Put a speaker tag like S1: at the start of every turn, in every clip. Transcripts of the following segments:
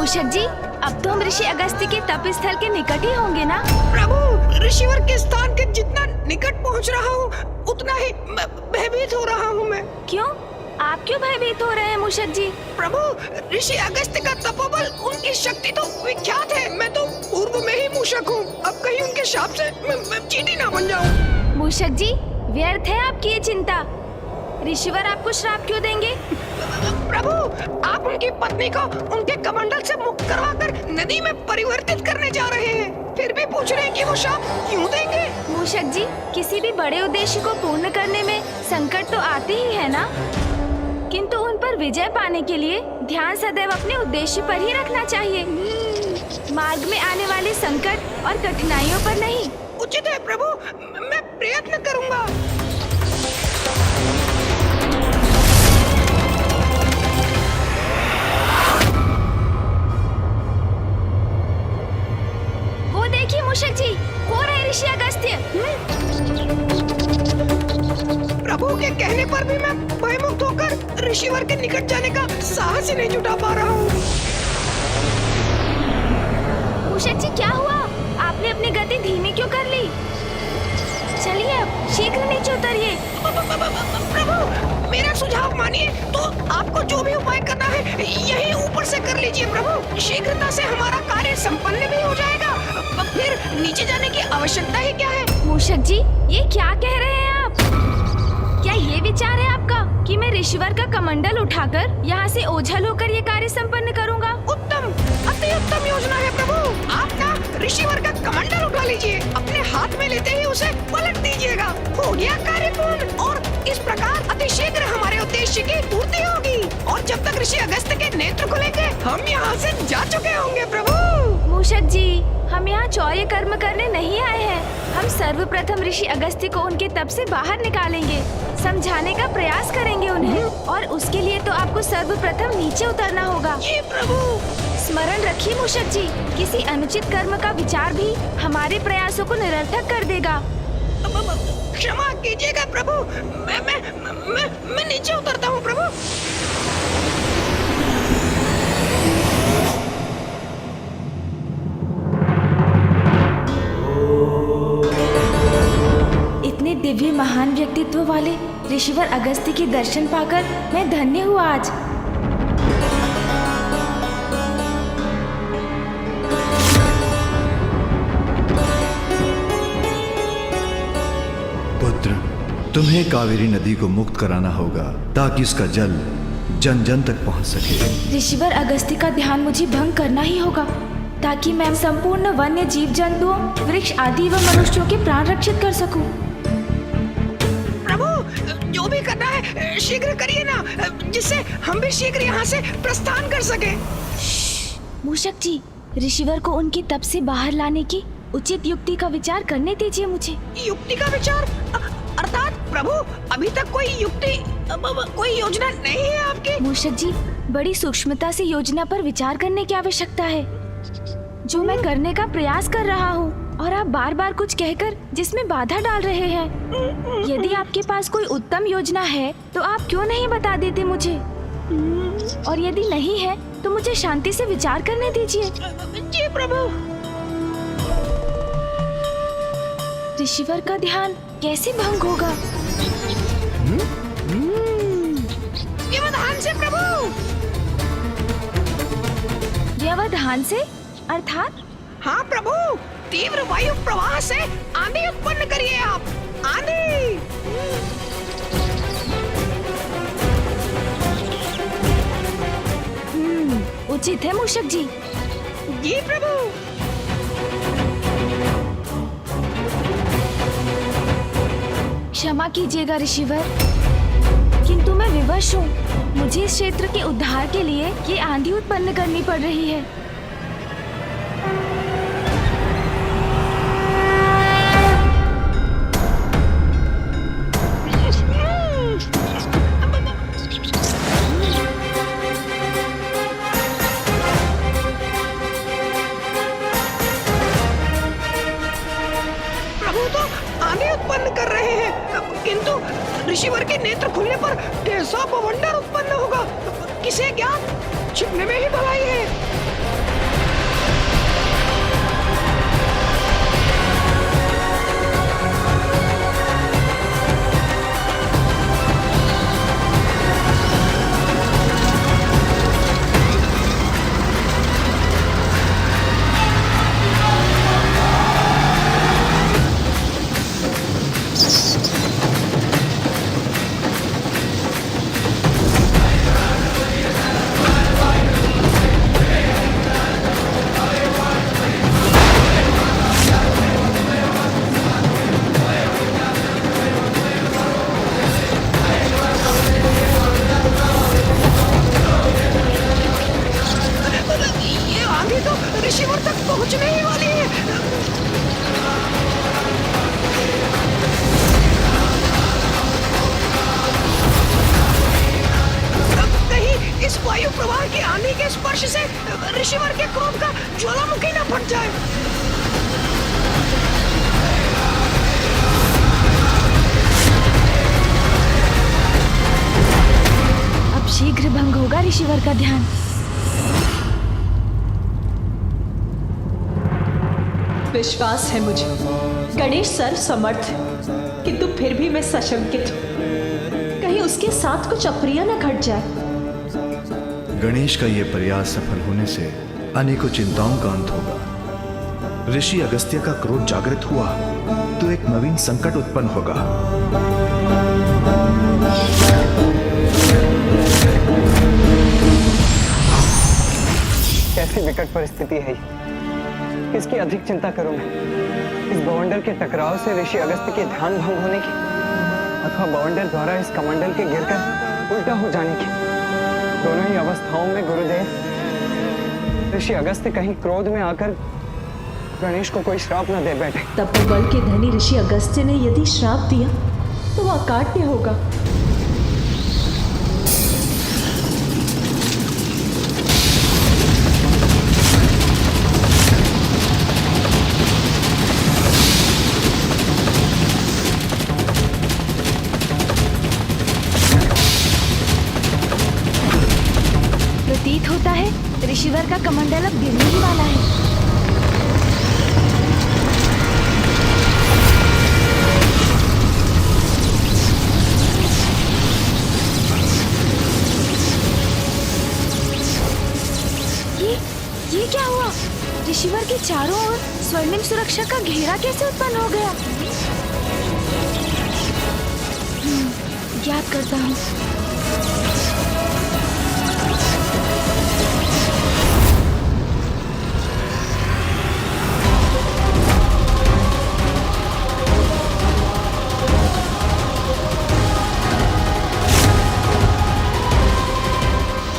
S1: मूषक जी, अब तो हम ऋषि अगस्त्य के तप स्थल के निकट ही होंगे ना?
S2: प्रभु, ऋषिवर के स्थान के जितना निकट पहुंच रहा हूँ उतना ही भयभीत हो रहा हूँ मैं।
S1: क्यों? आप क्यों भयभीत हो रहे हैं मूषक जी?
S2: प्रभु, ऋषि अगस्त्य का तपोबल, उनकी शक्ति तो विख्यात है। मैं तो पूर्व में ही मूषक हूँ, अब कहीं उनके शाप से मैं चींटी ना बन जाऊँ।
S1: मूषक जी, व्यर्थ है आपकी ये चिंता। ऋषिवर आपको श्राप क्यों देंगे?
S2: प्रभु, आप उनकी पत्नी को उनके कमंडल से मुक्त करवाकर नदी में परिवर्तित करने जा रहे हैं, फिर भी पूछ रहे हैं कि वो शाप क्यों देंगे?
S1: मूषक जी, किसी भी बड़े उद्देश्य को पूर्ण करने में संकट तो आते ही है ना, किंतु उन पर विजय पाने के लिए ध्यान सदैव अपने उद्देश्य पर ही रखना चाहिए, मार्ग में आने वाले संकट और कठिनाइयों पर नहीं।
S2: उचित है प्रभु, मैं प्रयत्न करूंगा।
S1: वो देखिए मूषक जी, हो रहे ऋषि अगस्त्य।
S2: प्रभु के कहने पर भी मैं भयमुक्त होकर ऋषिवर के निकट जाने का साहस ही नहीं जुटा पा रहा हूँ।
S1: मूषक जी, क्या हुआ? आपने अपनी गति धीमी क्यों कर ली? चलिए अब शीघ्र नीचे उतरिए।
S2: प्रभु, मेरा सुझाव मानिए तो आपको जो भी उपाय करना है यही ऊपर से कर लीजिए प्रभु। शीघ्रता से हमारा कार्य संपन्न भी हो जाएगा, फिर नीचे जाने की आवश्यकता ही क्या है।
S1: मूषक जी, ये क्या कह रहे हैं आप? क्या ये विचार है आपका कि मैं ऋषिवर का कमंडल उठाकर यहाँ से ओझल होकर ये कार्य संपन्न करूँगा?
S2: उत्तम, अति उत्तम योजना है प्रभु। आप ना ऋषिवर का कमंडल उठा लीजिए, अपने हाथ में लेते ही उसे पलट दीजिएगा। हो गया कार्य पूर्ण, और इस प्रकार अति शीघ्र हमारे उद्देश्य की पूर्ति होगी, और जब तक ऋषि अगस्त्य के नेत्र खुलेंगे हम यहाँ से जा चुके होंगे प्रभु।
S1: मूषक जी, हम यहाँ चौर्य कर्म करने नहीं आए हैं। हम सर्वप्रथम ऋषि अगस्त्य को उनके तप से बाहर निकालेंगे, समझाने का प्रयास करेंगे उन्हें, और उसके लिए तो आपको सर्वप्रथम नीचे उतरना होगा।
S2: जी प्रभु।
S1: स्मरण रखिए मूषक जी, किसी अनुचित कर्म का विचार भी हमारे प्रयासों को निरर्थक कर देगा।
S2: क्षमा कीजिएगा प्रभु, मैं नीचे उतरता हूँ प्रभु।
S1: इतने दिव्य महान व्यक्तित्व वाले ऋषिवर अगस्त्य के दर्शन पाकर मैं धन्य हुआ आज।
S3: पुत्र, तुम्हें कावेरी नदी को मुक्त कराना होगा ताकि इसका जल जन जन तक पहुंच सके।
S1: ऋषिवर अगस्त्य का ध्यान मुझे भंग करना ही होगा ताकि मैं संपूर्ण वन्य जीव जंतुओं, वृक्ष आदि व मनुष्यों के प्राण रक्षित कर सकूं।
S2: प्रभु, जो भी करना है शीघ्र करिए ना, जिससे हम भी शीघ्र यहाँ से प्रस्थान कर सके।
S1: मूषक जी, ऋषिवर को उनके तप से बाहर लाने की उचित युक्ति का विचार करने दीजिए मुझे।
S2: युक्ति का विचार? अर्थात प्रभु, अभी तक कोई युक्ति, कोई योजना नहीं है आपकी?
S1: मूषक जी, बड़ी सूक्ष्मता से योजना पर विचार करने की आवश्यकता है, जो मैं करने का प्रयास कर रहा हूँ, और आप बार बार कुछ कहकर जिसमें बाधा डाल रहे हैं। यदि आपके पास कोई उत्तम योजना है तो आप क्यों नहीं बता देते मुझे, और यदि नहीं है तो मुझे शांति से विचार करने दीजिए।
S2: जी प्रभु।
S1: ऋषिवर का ध्यान कैसे भंग होगा?
S2: व्यवधान से प्रभु।
S1: व्यवधान से अर्थात?
S2: हाँ प्रभु, तीव्र वायु प्रवाह से आंधी उत्पन्न करिए आप। आंधी।
S1: उचित है मूषक जी।
S2: जी प्रभु।
S1: क्षमा कीजिएगा ऋषिवर, किंतु मैं विवश हूँ। मुझे इस क्षेत्र के उद्धार के लिए ये आंधी उत्पन्न करनी पड़ रही है।
S2: प्रभु तो आंधी उत्पन्न कर रहे हैं, किंतु ऋषिवर के नेत्र खुलने पर कैसा बवंडर उत्पन्न होगा, किसे ज्ञात। छिपने में ही भलाई है।
S1: ऋषिवर का ध्यान।
S4: विश्वास है मुझे गणेश सर्व समर्थ है, किंतु फिर भी मैं सशंकित हूँ। कहीं उसके साथ कुछ अप्रिय न घट जाए।
S3: गणेश का यह प्रयास सफल होने से अनेकों चिंताओं का अंत होगा।
S5: ऋषि अगस्त्य का क्रोध जागृत हुआ तो एक नवीन संकट उत्पन्न होगा।
S6: कैसी विकट परिस्थिति है ये। किसकी अधिक चिंता करूं मैं, इस बवंडर के टकराव से ऋषि अगस्त्य के ध्यान भंग होने की, अथवा बवंडर द्वारा इस कमंडल के गिरकर उल्टा हो जाने की। दोनों ही अवस्थाओं में गुरुदेव, ऋषि अगस्त्य कहीं क्रोध में आकर गणेश को कोई श्राप न दे बैठे।
S4: तपोबल के धनी ऋषि अगस्त्य ने यदि श्राप दिया तो वह अकाट्य होगा।
S1: प्रतीत होता है ऋषिवर का कमंडल अब गिरने ही वाला है। ये क्या हुआ? ऋषिवर के चारों ओर स्वर्णिम सुरक्षा का घेरा कैसे उत्पन्न हो गया? याद करता हूँ।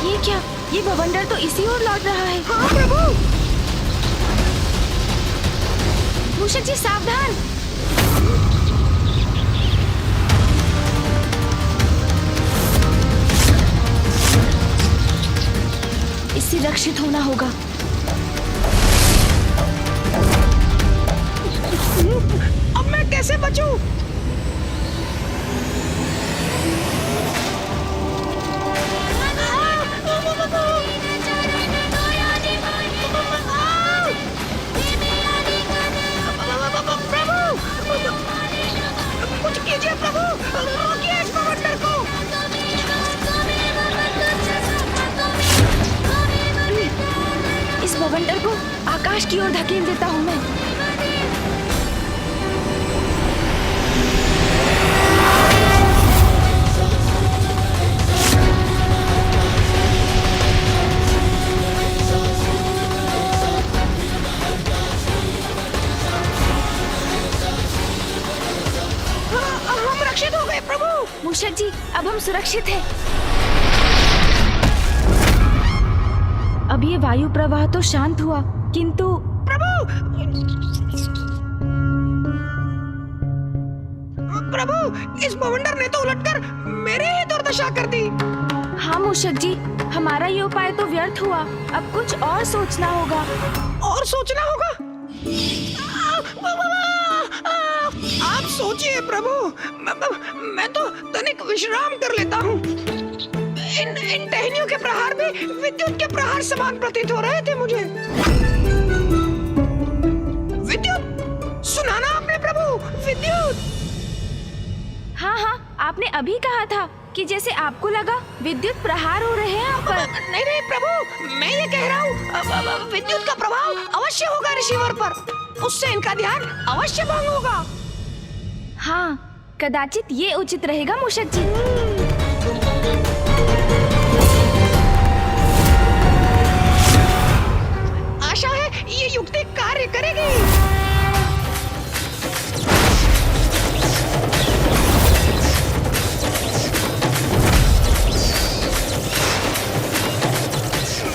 S1: ये क्या? ये बवंडर तो इसी ओर लौट रहा है।
S2: हाँ प्रभु।
S1: मूषक जी सावधान। इससे रक्षित होना होगा।
S2: अब मैं कैसे बचूं? कुछ कीजिए प्रभु, रोकिए इस बवंडर को।
S1: इस बवंडर को आकाश की ओर धकेल देता हूँ मैं।
S2: हम रक्षित हो गए प्रभु।
S1: मूषक जी अब हम सुरक्षित हैं। अब ये वायु प्रवाह तो शांत हुआ, किंतु
S2: प्रभु इस बवंडर ने तो उलटकर मेरी ही दुर्दशा कर दी।
S1: हाँ मूषक जी, हमारा ये उपाय तो व्यर्थ हुआ। अब कुछ और सोचना होगा।
S2: और सोचना होगा? आप सोचिए प्रभु, मैं तो तनिक विश्राम कर लेता हूँ। इन टहनियों के प्रहार भी विद्युत के प्रहार समान प्रतीत हो रहे थे मुझे। विद्युत सुना ना आपने प्रभु? विद्युत।
S1: हाँ हाँ, आपने अभी कहा था कि जैसे आपको लगा विद्युत प्रहार हो रहे हैं आप पर।
S2: नहीं नहीं प्रभु, मैं ये कह रहा हूँ विद्युत का प्रभाव अवश्य होगा ऋषिवर पर। उससे इनका ध्यान अवश्य भंग होगा।
S1: हाँ, कदाचित ये उचित रहेगा मूषक जी।
S2: आशा है ये युक्ति कार्य करेगी।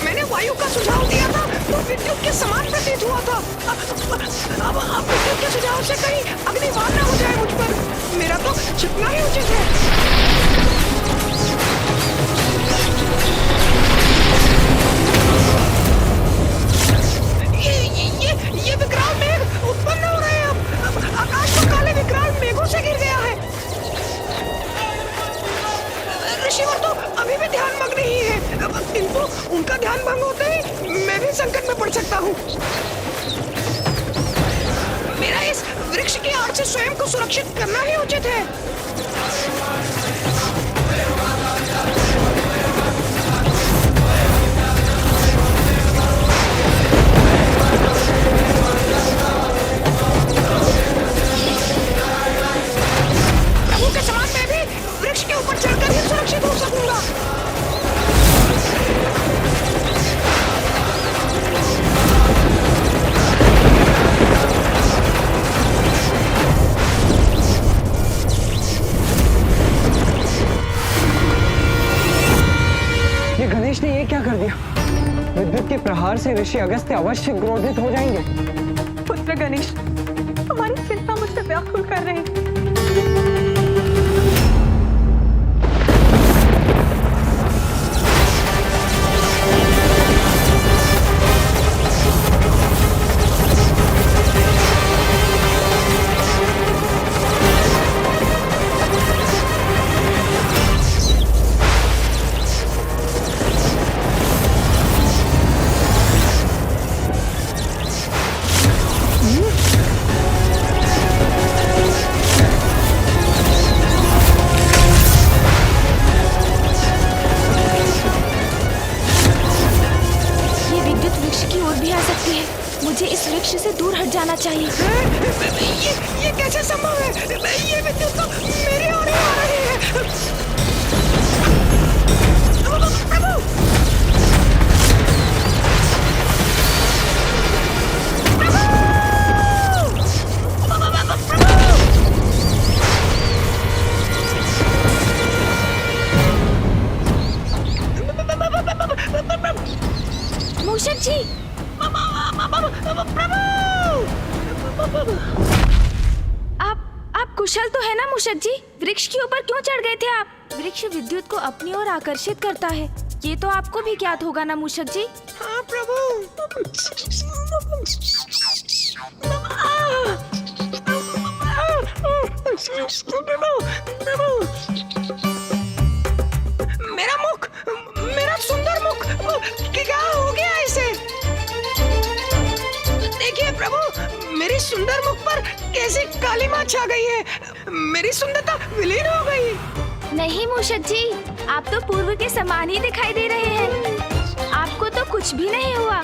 S2: मैंने वायु का सुझाव दिया था तो विद्युत के समान प्रतीत हुआ था। अब विद्युत के सुझाव से कहीं अग्निबाण न हो जाए मुझ पर। मेरा तो छिपना ही उचित है। ये विकराल मेघ उत्पन्न हो रहे हैं। अब आकाश तो काले विकराल मेघों से घिर गया है। ऋषिवर तो अभी भी ध्यान मग्न ही है। इन उनका ध्यान भंग होते ही मैं भी संकट में पड़ सकता हूँ। मेरा इस वृक्ष की आड़ से स्वयं को सुरक्षित करना ही उचित है। प्रभु के समान मैं भी वृक्ष के ऊपर चढ़कर ही सुरक्षित हो सकूंगा।
S6: ये गणेश ने ये क्या कर दिया? विद्युत के प्रहार से ऋषि अगस्त्य अवश्य क्रोधित हो जाएंगे।
S4: पुत्र गणेश, हमारी चिंता मुझसे व्याकुल कर रही है।
S1: मुझे इस वृक्ष से दूर हट जाना चाहिए।
S2: ये कैसे संभव है? ये विद्युत तो मेरी ओर ही आ रही है।
S1: मूषक जी, आप कुशल तो है ना मूषक जी? वृक्ष के ऊपर क्यों चढ़ गए थे आप? वृक्ष विद्युत को अपनी ओर आकर्षित करता है, ये तो आपको भी ज्ञात होगा ना मूषक जी?
S2: हाँ प्रभु। मेरा मुख, मेरा सुंदर मुख, क्या हो गया इसे? देखिए प्रभु, मेरी सुंदर मुख पर कैसे काली मां छा गई है। मेरी सुंदरता विलीन हो गई।
S1: नहीं मूषक जी, आप तो पूर्व के समान ही दिखाई दे रहे हैं। आपको तो कुछ भी नहीं हुआ।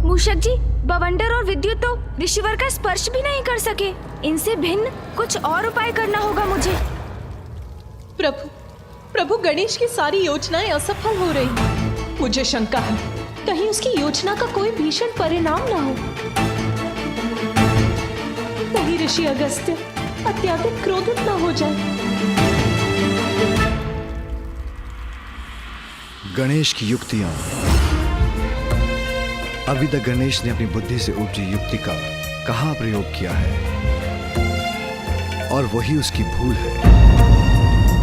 S1: मूषक जी, बवंडर और विद्युत तो ऋषिवर का स्पर्श भी नहीं कर सके। इनसे भिन्न कुछ और उपाय करना होगा मुझे।
S4: प्रभु गणेश की सारी योजनाएं असफल हो रही हैं। मुझे शंका है, कहीं उसकी योजना का कोई भीषण परिणाम न हो। कहीं ऋषि अगस्त्य अत्यधिक क्रोधित न हो जाए।
S3: गणेश की युक्तियां। अभी तक गणेश ने अपनी बुद्धि से उपजी युक्ति का कहां प्रयोग किया है, और वही उसकी भूल है।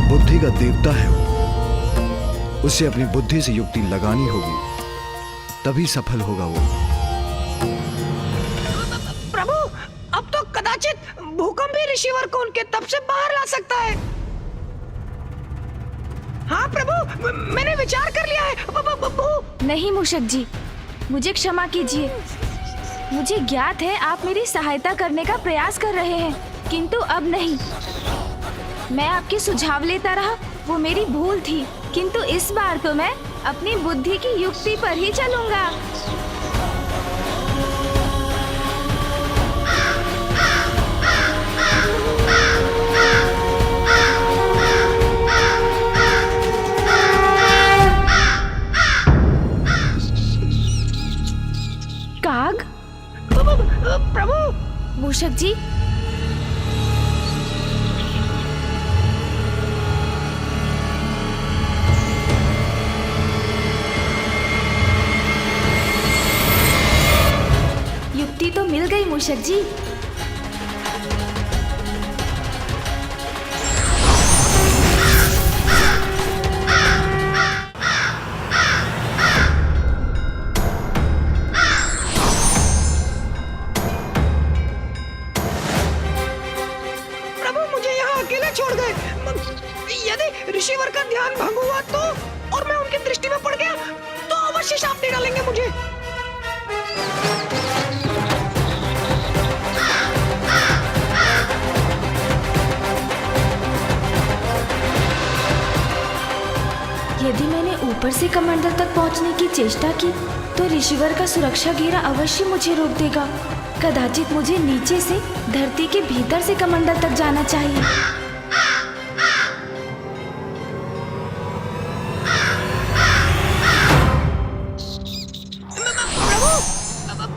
S3: बुद्धि का देवता है वो। उसे अपनी बुद्धि से युक्ति लगानी होगी, तभी सफल होगा वो।
S2: प्रभु, अब तो कदाचित भूकंप भी ऋषिवर को उनके तप से बाहर ला सकता है। हाँ प्रभु, मैंने विचार कर लिया है।
S1: नहीं मूषक जी, मुझे क्षमा कीजिए। मुझे ज्ञात है आप मेरी सहायता करने का प्रयास कर रहे हैं, किंतु अब नहीं। मैं आपके सुझाव लेता रहा, वो मेरी भूल थी, किंतु इस बार तो मैं अपनी बुद्धि की युक्ति पर ही चलूंगा। काग?
S2: प्रभु!
S1: मूषक जी, युक्ति तो मिल गई मूषक जी।
S2: प्रभु डालेंगे मुझे।
S1: यदि मैंने ऊपर से कमंडल तक पहुंचने की चेष्टा की तो ऋषिवर का सुरक्षा घेरा अवश्य मुझे रोक देगा। कदाचित मुझे नीचे से धरती के भीतर से कमंडल तक जाना चाहिए।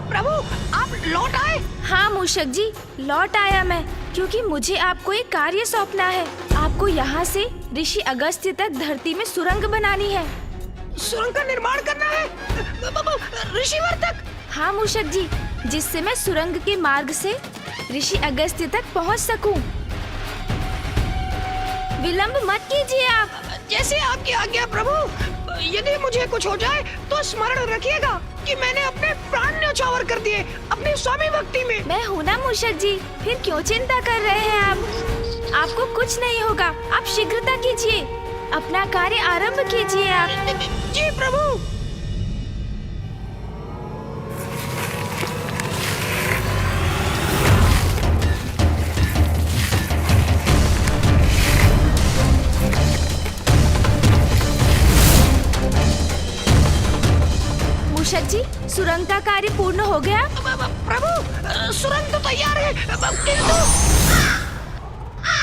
S2: प्रभु, आप लौट आए।
S1: हाँ मूषक जी, लौट आया मैं, क्योंकि मुझे आपको एक कार्य सौंपना है। आपको यहाँ से ऋषि अगस्त्य तक धरती में सुरंग बनानी है।
S2: सुरंग का निर्माण करना है ऋषिवर तक?
S1: हाँ मूषक जी, जिससे मैं सुरंग के मार्ग से ऋषि अगस्त्य तक पहुँच सकूं। विलंब मत कीजिए आप।
S2: जैसे आपकी आज्ञा प्रभु। यदि मुझे कुछ हो जाए तो स्मरण रखिएगा कि मैंने अपने प्राण न्यौछावर कर दिए अपनी स्वामी भक्ति में।
S1: मैं हूँ ना मूषक जी, फिर क्यों चिंता कर रहे हैं आप? आपको कुछ नहीं होगा, आप शीघ्रता कीजिए, अपना कार्य आरंभ कीजिए आप।
S2: जी प्रभु।
S1: मूषक जी, सुरंग का कार्य पूर्ण हो गया?
S2: प्रभु, सुरंग तो तैयार है, किंतु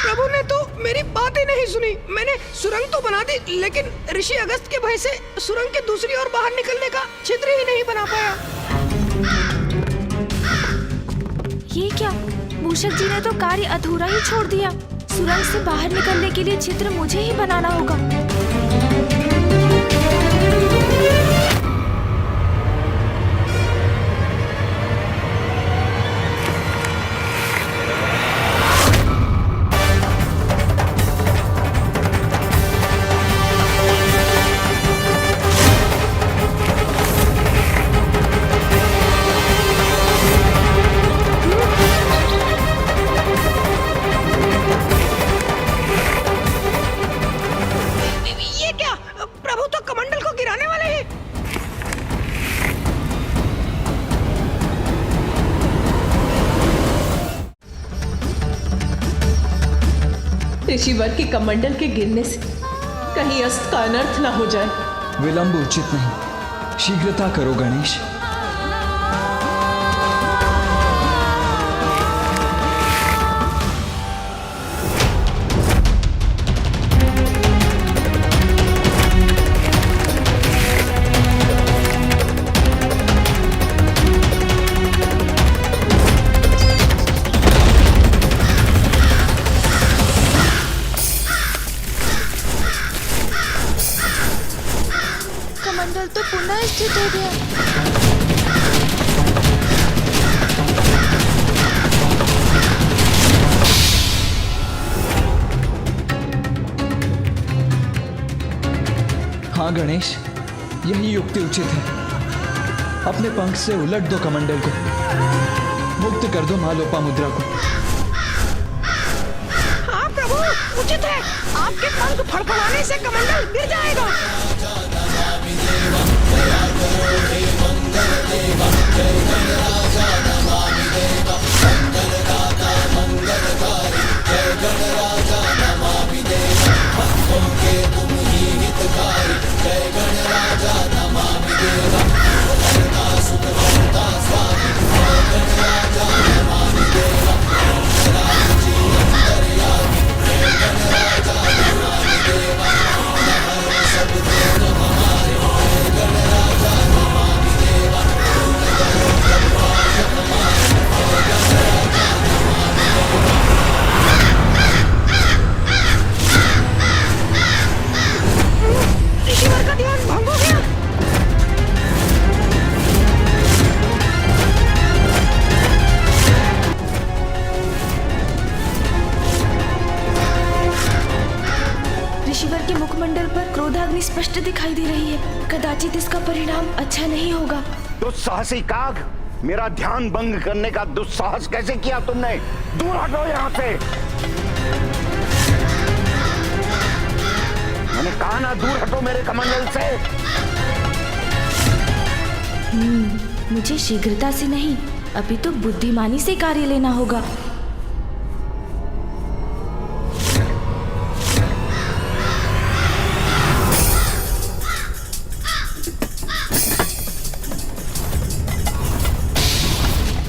S2: प्रभु ने तो मेरी बात ही नहीं सुनी। मैंने सुरंग तो बना दी, लेकिन ऋषि अगस्त के भय से सुरंग के दूसरी ओर बाहर निकलने का छिद्र ही नहीं बना पाया।
S1: ये क्या? मूषक जी ने तो कार्य अधूरा ही छोड़ दिया। सुरंग से बाहर निकलने के लिए छिद्र मुझे ही बनाना होगा।
S4: ऋषिवर के कमंडल के गिरने से कहीं अस्त का अनर्थ न हो जाए।
S7: विलंब उचित नहीं, शीघ्रता करो गणेश।
S1: कमंडल तो पुनः स्थित हो गया।
S7: हाँ गणेश, यही युक्ति उचित है। अपने पंख से उलट दो कमंडल को, मुक्त कर दो माँ लोपामुद्रा को।
S2: हाँ प्रभु, उचित है। आपके पंख फड़फड़ाने से कमंडल गिर जाएगा। ऋषिवर का ध्यान भंग हो गया।
S1: ऋषिवर के मुखमंडल पर क्रोधाग्नि स्पष्ट दिखाई दे रही है। कदाचित इसका परिणाम अच्छा नहीं होगा।
S8: दुस्साहसी काग, मेरा ध्यान भंग करने का दुस्साहस कैसे किया तुमने? दूर हटो यहाँ से। मैंने कहा ना, दूर हटो मेरे कमंडल से।
S1: मुझे शीघ्रता से नहीं, अभी तो बुद्धिमानी से कार्य लेना होगा।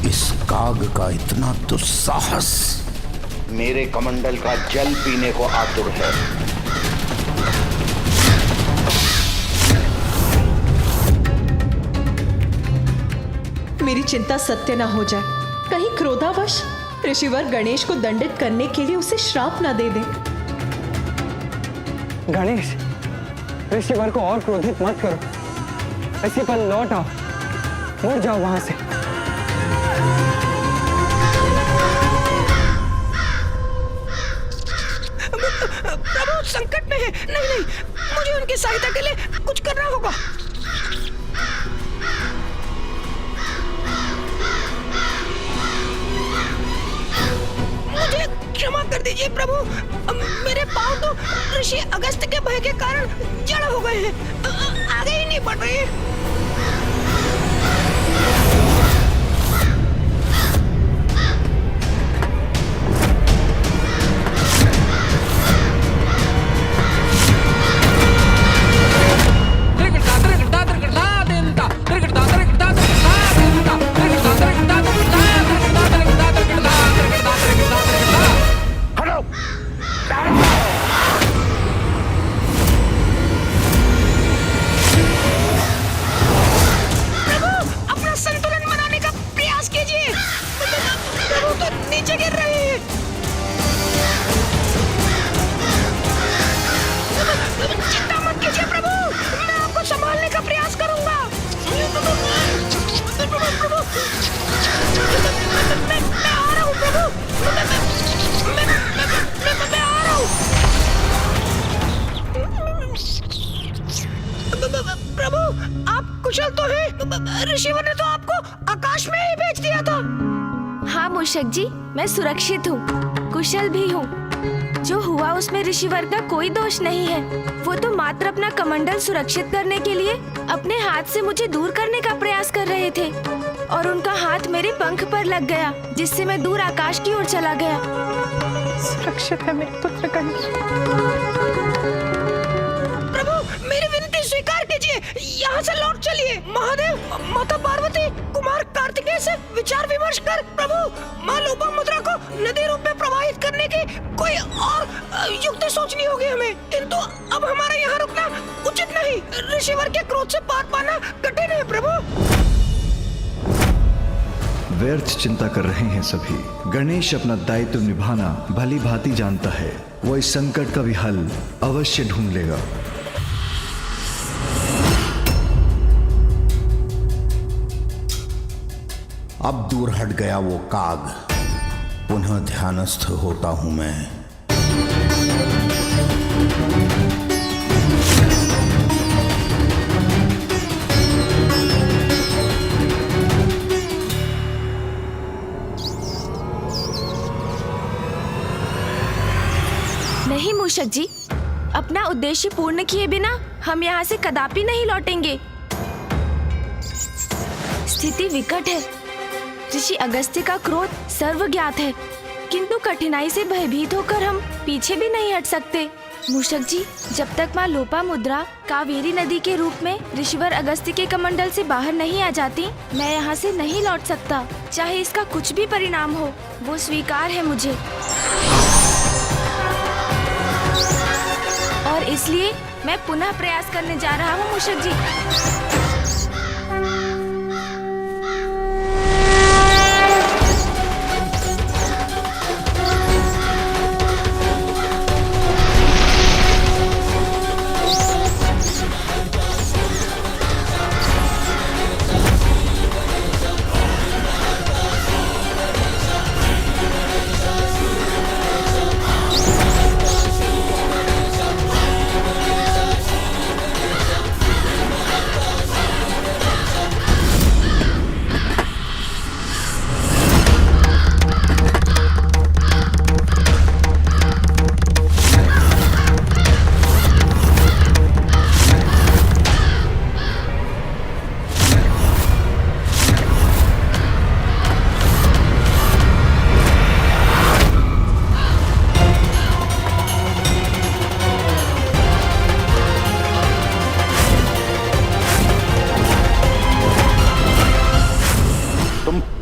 S8: इस काग का इतना दुस्साहस मेरे कमंडल का जल पीने को आतुर है।
S4: मेरी चिंता सत्य ना हो जाए, कहीं क्रोधावश ऋषिवर गणेश को दंडित करने के लिए उसे श्राप ना दे दे।
S6: गणेश, ऋषिवर को और क्रोधित मत करो। इसी पर लौट आओ, मुड़ जाओ वहां से।
S2: प्रभु संकट में है। नहीं नहीं, मुझे उनकी सहायता के लिए कुछ करना होगा। मुझे क्षमा कर दीजिए प्रभु, मेरे पांव तो ऋषि अगस्त के भय के कारण जड़ हो गए हैं, आगे ही नहीं बढ़ रहे। प्रभु, आप कुशल तो हैं? ऋषिवर ने तो आपको आकाश में ही भेज दिया था।
S1: हाँ मूषक जी, मैं सुरक्षित हूँ, कुशल भी हूँ। जो हुआ उसमें ऋषिवर का कोई दोष नहीं है। वो तो मात्र अपना कमंडल सुरक्षित करने के लिए अपने हाथ से मुझे दूर करने का प्रयास कर रहे थे और उनका हाथ मेरे पंख पर लग गया, जिससे मैं दूर आकाश की ओर चला गया।
S4: सुरक्षित है मेरे पुत्र गणेश।
S2: प्रभु, मेरी विनती स्वीकार कीजिए, यहाँ से लौट चलिए। महादेव, माता पार्वती, कुमार कार्तिकेय से विचार विमर्श कर प्रभु माँ लोपामुद्रा को नदी रूप में प्रवाहित करने की कोई और युक्ति सोचनी होगी हमें, किंतु अब हमारा यहाँ रुकना उचित नहीं। ऋषिवर के क्रोध से पार पाना कठिन है प्रभु।
S3: व्यर्थ चिंता कर रहे हैं सभी। गणेश अपना दायित्व निभाना भली भांति जानता है। वो इस संकट का भी हल अवश्य ढूंढ लेगा।
S8: अब दूर हट गया वो काग, पुनः ध्यानस्थ होता हूं मैं।
S1: नहीं मूषक जी, अपना उद्देश्य पूर्ण किए बिना हम यहाँ से कदापि नहीं लौटेंगे। स्थिति विकट है। ऋषि अगस्त्य का क्रोध सर्वज्ञात है, किंतु कठिनाई से भयभीत होकर हम पीछे भी नहीं हट सकते। मूषक जी, जब तक माँ लोपामुद्रा कावेरी नदी के रूप में ऋषिवर अगस्त्य के कमंडल से बाहर नहीं आ जाती, मैं यहाँ से नहीं लौट सकता। चाहे इसका कुछ भी परिणाम हो, वो स्वीकार है मुझे। और इसलिए मैं पुनः प्रयास करने जा रहा हूँ मूषक जी।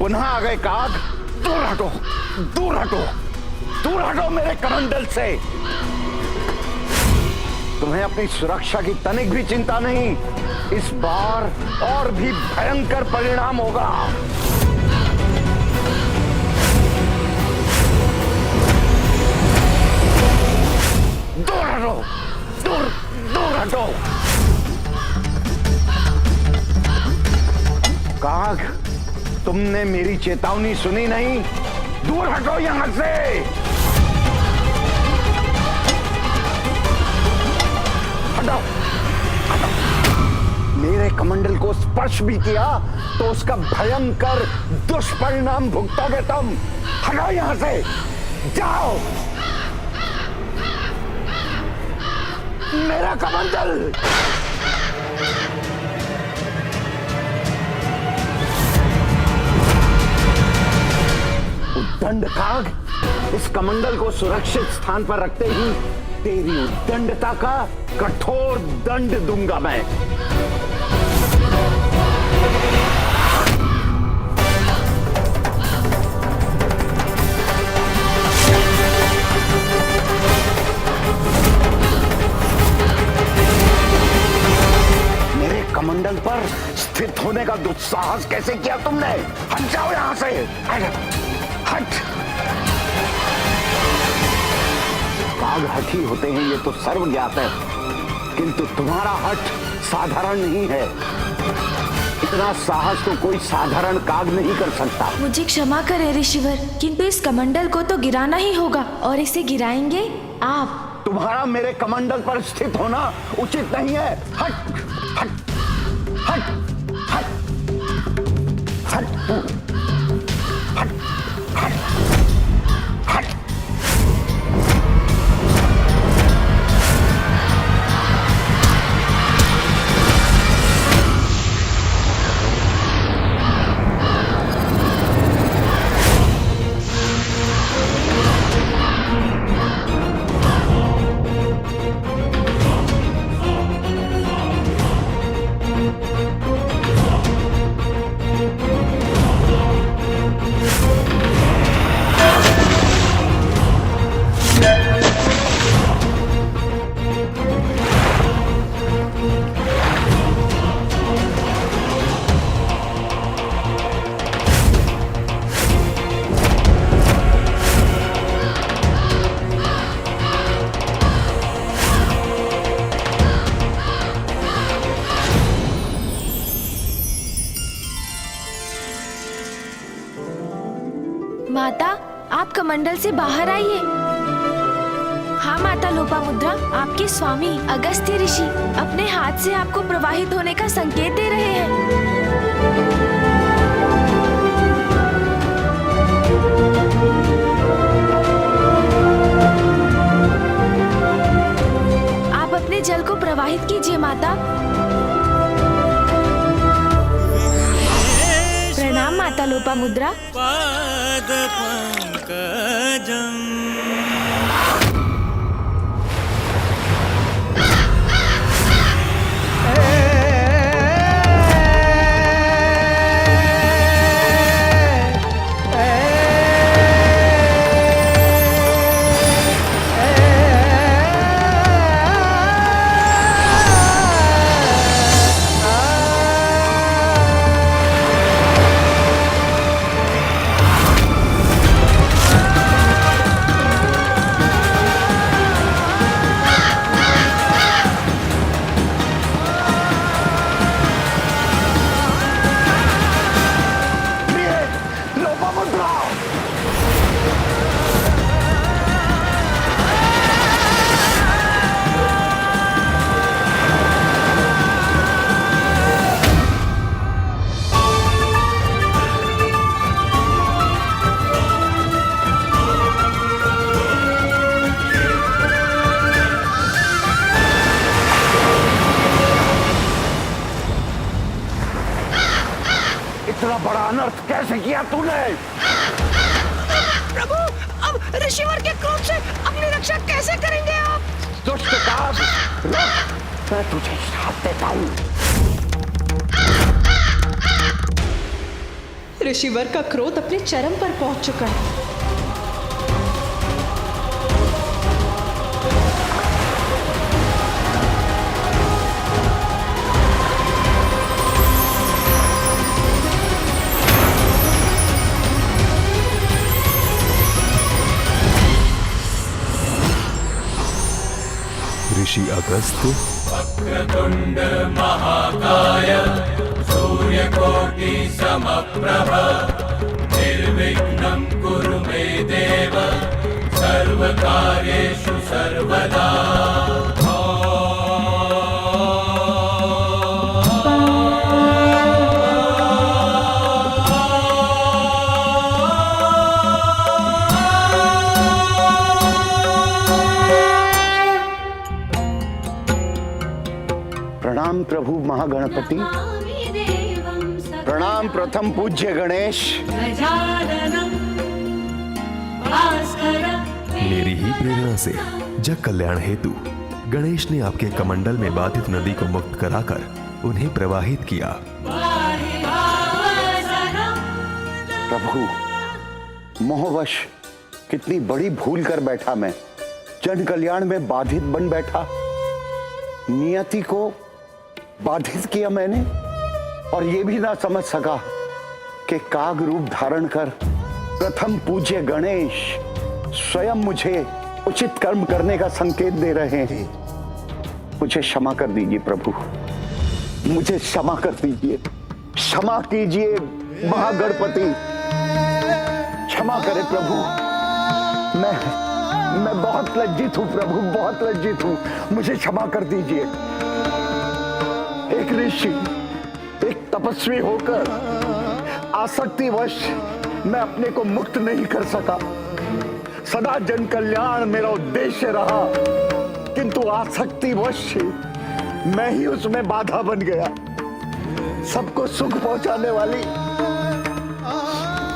S8: पुनः आ गए काग। दूर हटो, दूर हटो, दूर हटो मेरे कमंडल से। तुम्हें अपनी सुरक्षा की तनिक भी चिंता नहीं। इस बार और भी भयंकर परिणाम होगा। दूर हटो, दूर दूर हटो। काग, तुमने मेरी चेतावनी सुनी नहीं? दूर हटो यहां से। हटो, हटो। मेरे कमंडल को स्पर्श भी किया तो उसका भयंकर दुष्परिणाम भुगतोगे तुम। हटो यहां से, जाओ। मेरा कमंडल। उद्दंड काग, इस कमंडल को सुरक्षित स्थान पर रखते ही तेरी उद्दंडता का कठोर दंड दूंगा मैं। मेरे कमंडल पर स्थित होने का दुस्साहस कैसे किया तुमने? हट जाओ यहां से, हट। काग हठी होते हैं ये तो सर्व ज्ञात है, किंतु तुम्हारा हठ साधारण नहीं है। इतना साहस तो कोई साधारण काग नहीं कर सकता।
S1: मुझे क्षमा करें ऋषिवर, किंतु इस कमंडल को तो गिराना ही होगा, और इसे गिराएंगे आप।
S8: तुम्हारा मेरे कमंडल पर स्थित होना उचित नहीं है। हट, हट, हट, हट, हट, हट, हट, हट।
S1: माता, आप कमंडल से बाहर आइए। हाँ माता लोपामुद्रा, आपके स्वामी अगस्त्य ऋषि अपने हाथ से आपको प्रवाहित होने का संकेत दे रहे हैं। आप अपने जल को प्रवाहित कीजिए माता। प्रणाम माता लोपामुद्रा।
S9: पाद पंकजम
S8: इतना बड़ा अनर्थ कैसे किया तूने?
S2: प्रभु, अब ऋषिवर के क्रोध से अपनी रक्षा कैसे करेंगे आप?
S8: दुष्ट काग, रुक, मैं तुझे श्राप देता हूँ।
S4: ऋषिवर का क्रोध अपने चरम पर पहुंच चुका है।
S10: ऋषि अगस्त
S9: वक्रतुंड महाकाय सूर्यकोटि समप्रभ निर्विघ्नं कुरु मे देव सर्वकार्येषु सर्वदा।
S8: प्रणाम प्रभु महागणपति, प्रणाम प्रथम पूज्य गणेश।
S10: मेरी ही प्रेरणा से जग कल्याण हेतु गणेश ने आपके कमंडल में बाधित नदी को मुक्त कराकर उन्हें प्रवाहित किया।
S8: प्रभु, मोहवश कितनी बड़ी भूल कर बैठा मैं। जन कल्याण में बाधित बन बैठा, नियति को बाधित किया मैंने, और ये भी ना समझ सका कि काग रूप धारण कर प्रथम पूज्य गणेश स्वयं मुझे उचित कर्म करने का संकेत दे रहे हैं। मुझे क्षमा कर दीजिए प्रभु, मुझे क्षमा कर दीजिए, क्षमा कीजिए महागणपति, क्षमा करें प्रभु। मैं बहुत लज्जित हूं प्रभु, बहुत लज्जित हूं, मुझे क्षमा कर दीजिए। एक ऋषि, एक तपस्वी होकर आसक्तिवश मैं अपने को मुक्त नहीं कर सका। सदा जन कल्याण मेरा उद्देश्य रहा, किंतु आसक्तिवश मैं ही उसमें बाधा बन गया। सबको सुख पहुंचाने वाली,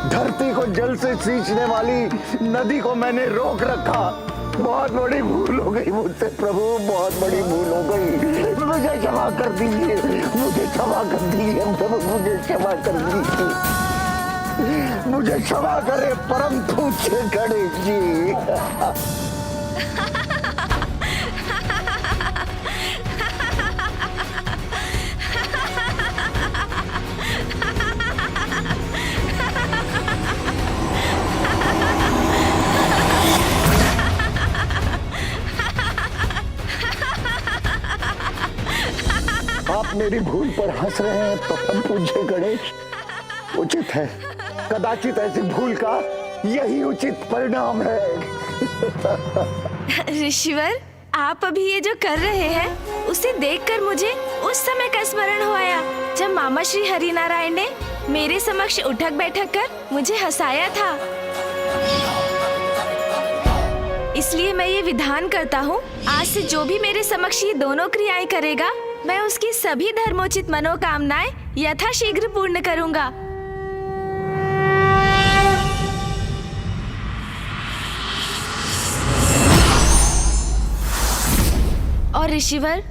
S8: धरती को जल से सींचने वाली नदी को मैंने रोक रखा। बहुत बड़ी भूल हो गई मुझसे प्रभु, बहुत बड़ी भूल हो गई। मुझे क्षमा कर दीजिए, मुझे क्षमा कर दीजिए प्रभु, मुझे क्षमा कर दीजिए, मुझे क्षमा करे परम पूज्य गणेश जी। आप मेरी भूल पर हंस रहे हैं परम पूज्य गणेश, उचित है। कदाचित ऐसी भूल का यही उचित परिणाम है।
S1: ऋषिवर, आप अभी ये जो कर रहे हैं उसे देखकर मुझे उस समय का स्मरण हो आया जब मामा श्री हरिनारायण ने मेरे समक्ष उठक बैठक कर मुझे हंसाया था। इसलिए मैं ये विधान करता हूँ, आज से जो भी मेरे समक्ष ये दोनों क्रियाएं करेगा, मैं उसकी सभी धर्मोचित मनोकामनाएं यथाशीघ्र पूर्ण करूंगा। और ऋषिवर,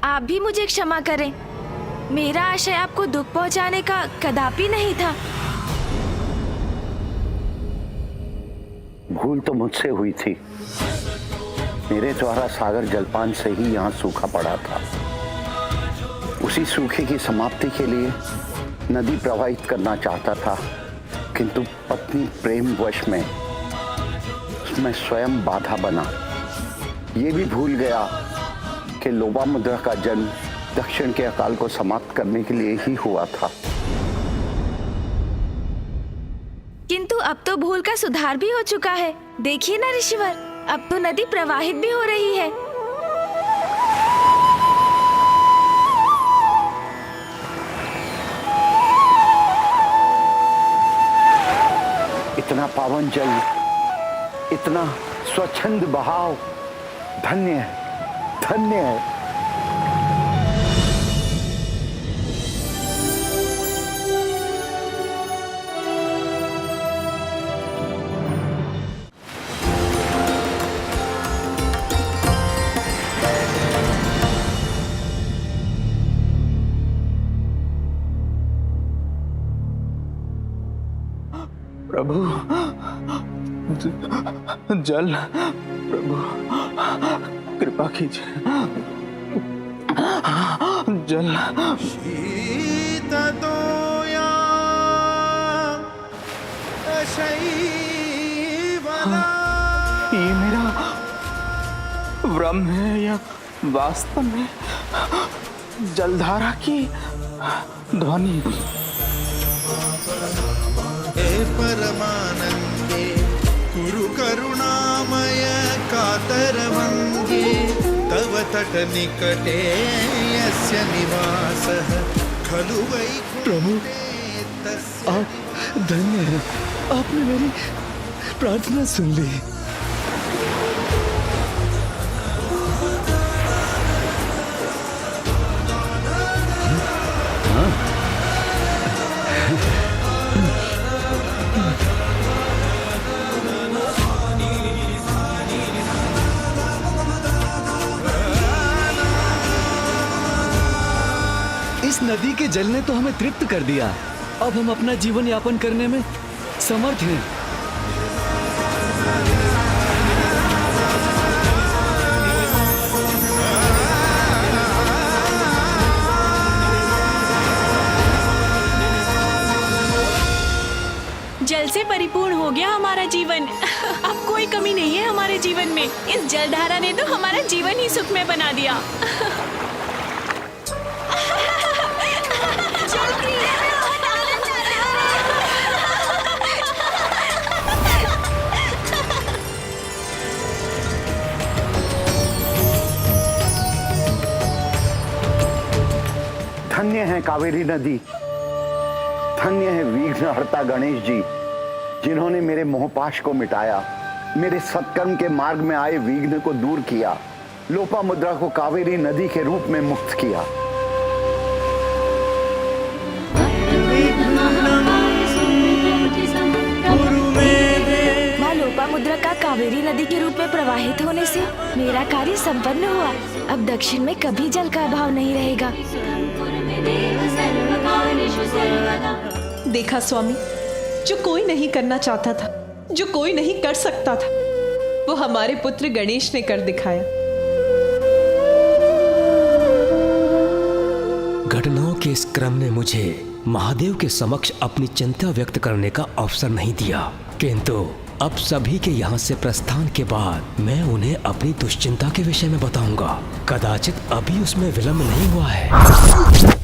S1: आप भी मुझे क्षमा करें। मेरा आशय आपको दुख पहुंचाने का कदापि नहीं था।
S8: भूल तो मुझसे हुई थी। मेरे द्वारा सागर जलपान से ही यहाँ सूखा पड़ा था। उसी सूखे की समाप्ति के लिए नदी प्रवाहित करना चाहता था, किंतु पत्नी प्रेम वश में मैं स्वयं बाधा बना। ये भी भूल गया कि लोपामुद्रा का जन्म दक्षिण के अकाल को समाप्त करने के लिए ही हुआ था।
S1: किंतु अब तो भूल का सुधार भी हो चुका है। देखिए ना ऋषिवर, अब तो नदी प्रवाहित भी हो रही है।
S8: इतना पावन जल, इतना स्वच्छंद बहाव, धन्य है, धन्य है।
S5: प्रभु जल, प्रभु कृपा कीजिए, जल। ये मेरा भ्रम है या वास्तव में जलधारा की ध्वनि?
S9: हे परमानंदे कुरु करुणामय कातरवंगे तव तट निकटे यस्य निवासः खलु
S3: प्रभु,
S9: वैकुंठे
S3: आप धन्य हैं, आपने मेरी प्रार्थना सुन ली। इस नदी के जल ने तो हमें तृप्त कर दिया। अब हम अपना जीवन यापन करने में समर्थ हैं।
S11: जल से परिपूर्ण हो गया हमारा जीवन। अब कोई कमी नहीं है हमारे जीवन में। इस जलधारा ने तो हमारा जीवन ही सुखमय बना दिया।
S8: धन्य है कावेरी नदी, धन्य है विघ्नहर्ता गणेश जी, जिन्होंने मेरे मोहपाश को मिटाया, मेरे सत्कर्म के मार्ग में आए विघ्न को दूर किया, लोपामुद्रा को कावेरी नदी के रूप में मुक्त किया।
S1: माँ लोपामुद्रा का कावेरी नदी के रूप में प्रवाहित होने से मेरा कार्य संपन्न हुआ। अब दक्षिण में कभी जल का अभाव नहीं रहेगा।
S4: देखा स्वामी, जो कोई नहीं करना चाहता था, जो कोई नहीं कर सकता था, वो हमारे पुत्र गणेश ने कर दिखाया।
S12: घटनाओं के इस क्रम ने मुझे महादेव के समक्ष अपनी चिंता व्यक्त करने का अवसर नहीं दिया, किंतु अब सभी के यहाँ से प्रस्थान के बाद मैं उन्हें अपनी दुश्चिंता के विषय में बताऊंगा। कदाचित अभी उसमें विलंब नहीं हुआ है।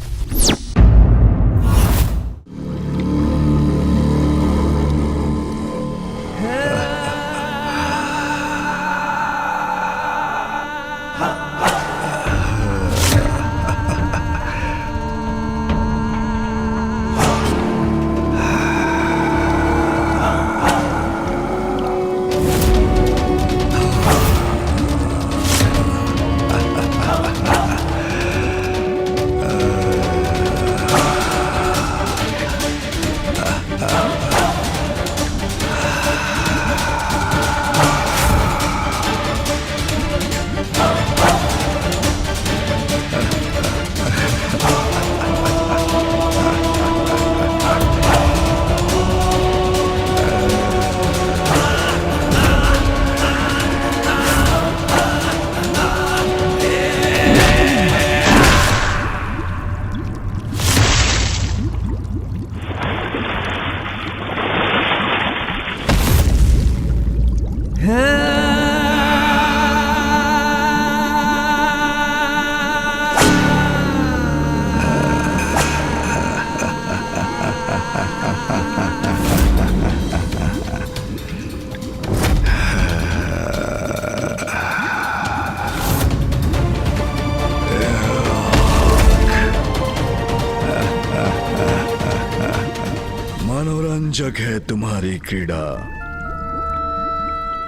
S3: मनोरंजक है तुम्हारी क्रीड़ा,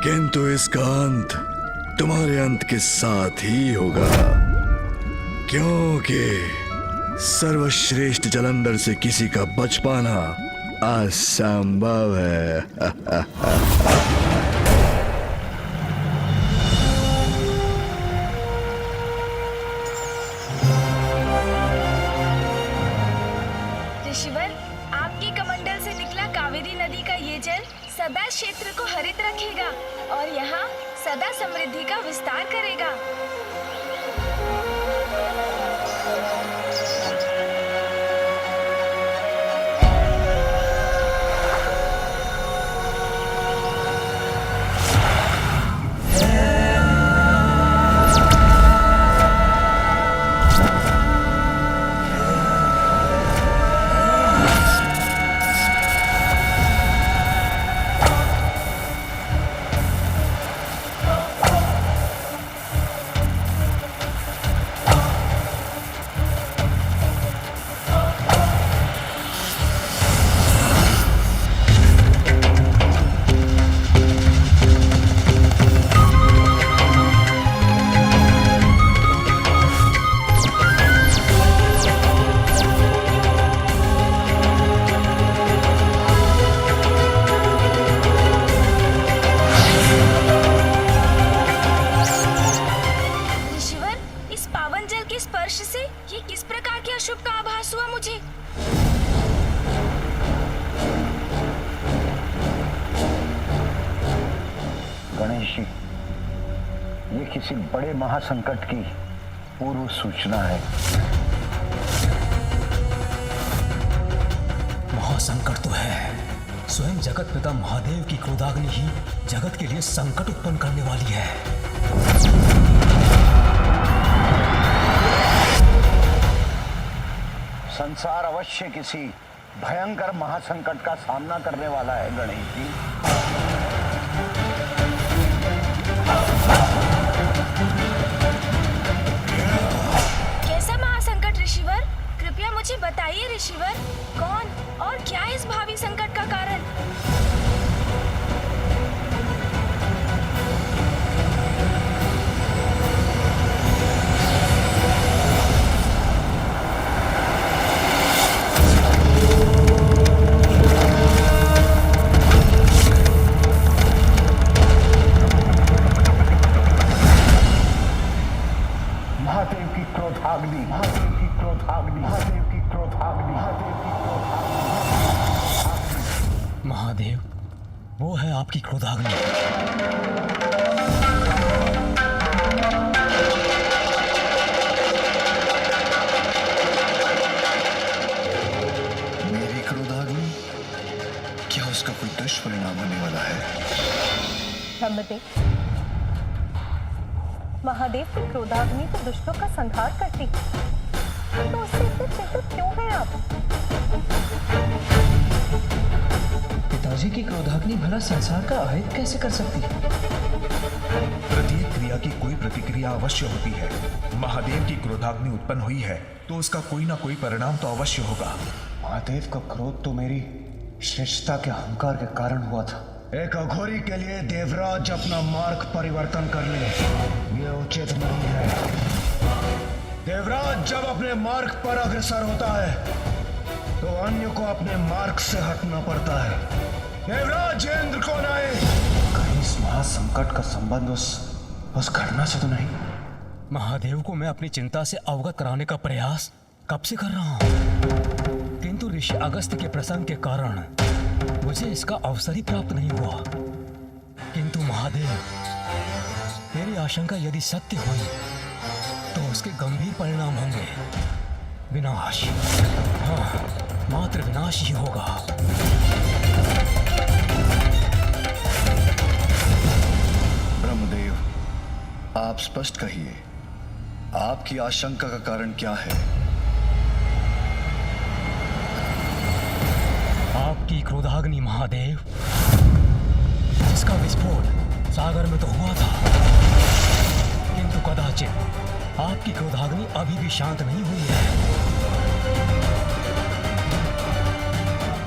S3: किंतु इसका अंत तुम्हारे अंत के साथ ही होगा, क्योंकि सर्वश्रेष्ठ जलंधर से किसी का बच पाना असंभव है।
S1: ऋषिवर, आपके कमंडल से निकला कावेरी कावेरी नदी का ये जल सदा क्षेत्र को हरित रखेगा और यहाँ सदा समृद्धि का विस्तार करेगा।
S8: गणेश जी, ये किसी बड़े महासंकट की पूर्व सूचना है।
S12: महासंकट तो है। स्वयं जगत पिता महादेव की क्रोधाग्नि ही जगत के लिए संकट उत्पन्न करने वाली है।
S8: संसार अवश्य किसी भयंकर महासंकट का सामना करने वाला है गणेश जी।
S1: कैसा महासंकट ऋषिवर? कृपया मुझे बताइए ऋषिवर, कौन और क्या इस भावी संकट का कारण?
S8: महादेव की क्रोधाग्नि, महादेव की क्रोधाग्नि, महादेव की क्रोधाग्नि, महादेव की क्रोधाग्नि।
S12: महादेव, वो है आपकी क्रोधाग्नि।
S3: मेरी क्रोधाग्नि? क्या उसका कोई दुष्परिणाम होने वाला है?
S4: ब्रह्मदेव, महादेव की क्रोधाग्नि तो दुष्टों का संहार करती है, तो उससे इतने चिंतित क्यों हैं आप?
S7: पिताजी की क्रोधाग्नि भला संसार का अहित कैसे कर सकती है?
S5: प्रत्येक क्रिया की कोई प्रतिक्रिया अवश्य होती है। महादेव की क्रोधाग्नि उत्पन्न हुई है तो उसका कोई ना कोई परिणाम तो अवश्य होगा।
S8: महादेव का क्रोध तो मेरी श्रेष्ठता के अहंकार के कारण हुआ था। एक अघोरी के लिए देवराज अपना मार्ग परिवर्तन कर ले, ये उचित नहीं है। देवराज जब अपने मार्ग पर अग्रसर होता है तो अन्य को अपने मार्ग से हटना पड़ता है। देवराज इंद्र कौन आए? कहीं इस महासंकट का संबंध उस घटना से तो नहीं?
S12: महादेव को मैं अपनी चिंता से अवगत कराने का प्रयास कब से कर रहा हूँ, किंतु ऋषि अगस्त्य के प्रसंग के कारण मुझे इसका अवसर ही प्राप्त नहीं हुआ। किंतु महादेव, मेरी आशंका यदि सत्य हुई तो उसके गंभीर परिणाम होंगे। विनाश, हाँ, मात्र विनाश ही होगा।
S3: ब्रह्मदेव, आप स्पष्ट कहिए, आपकी आशंका का कारण क्या है?
S12: आपकी क्रोधाग्नि महादेव, जिसका विस्फोट सागर में तो हुआ था, किंतु कदाचित आपकी क्रोधाग्नि अभी भी शांत नहीं हुई है।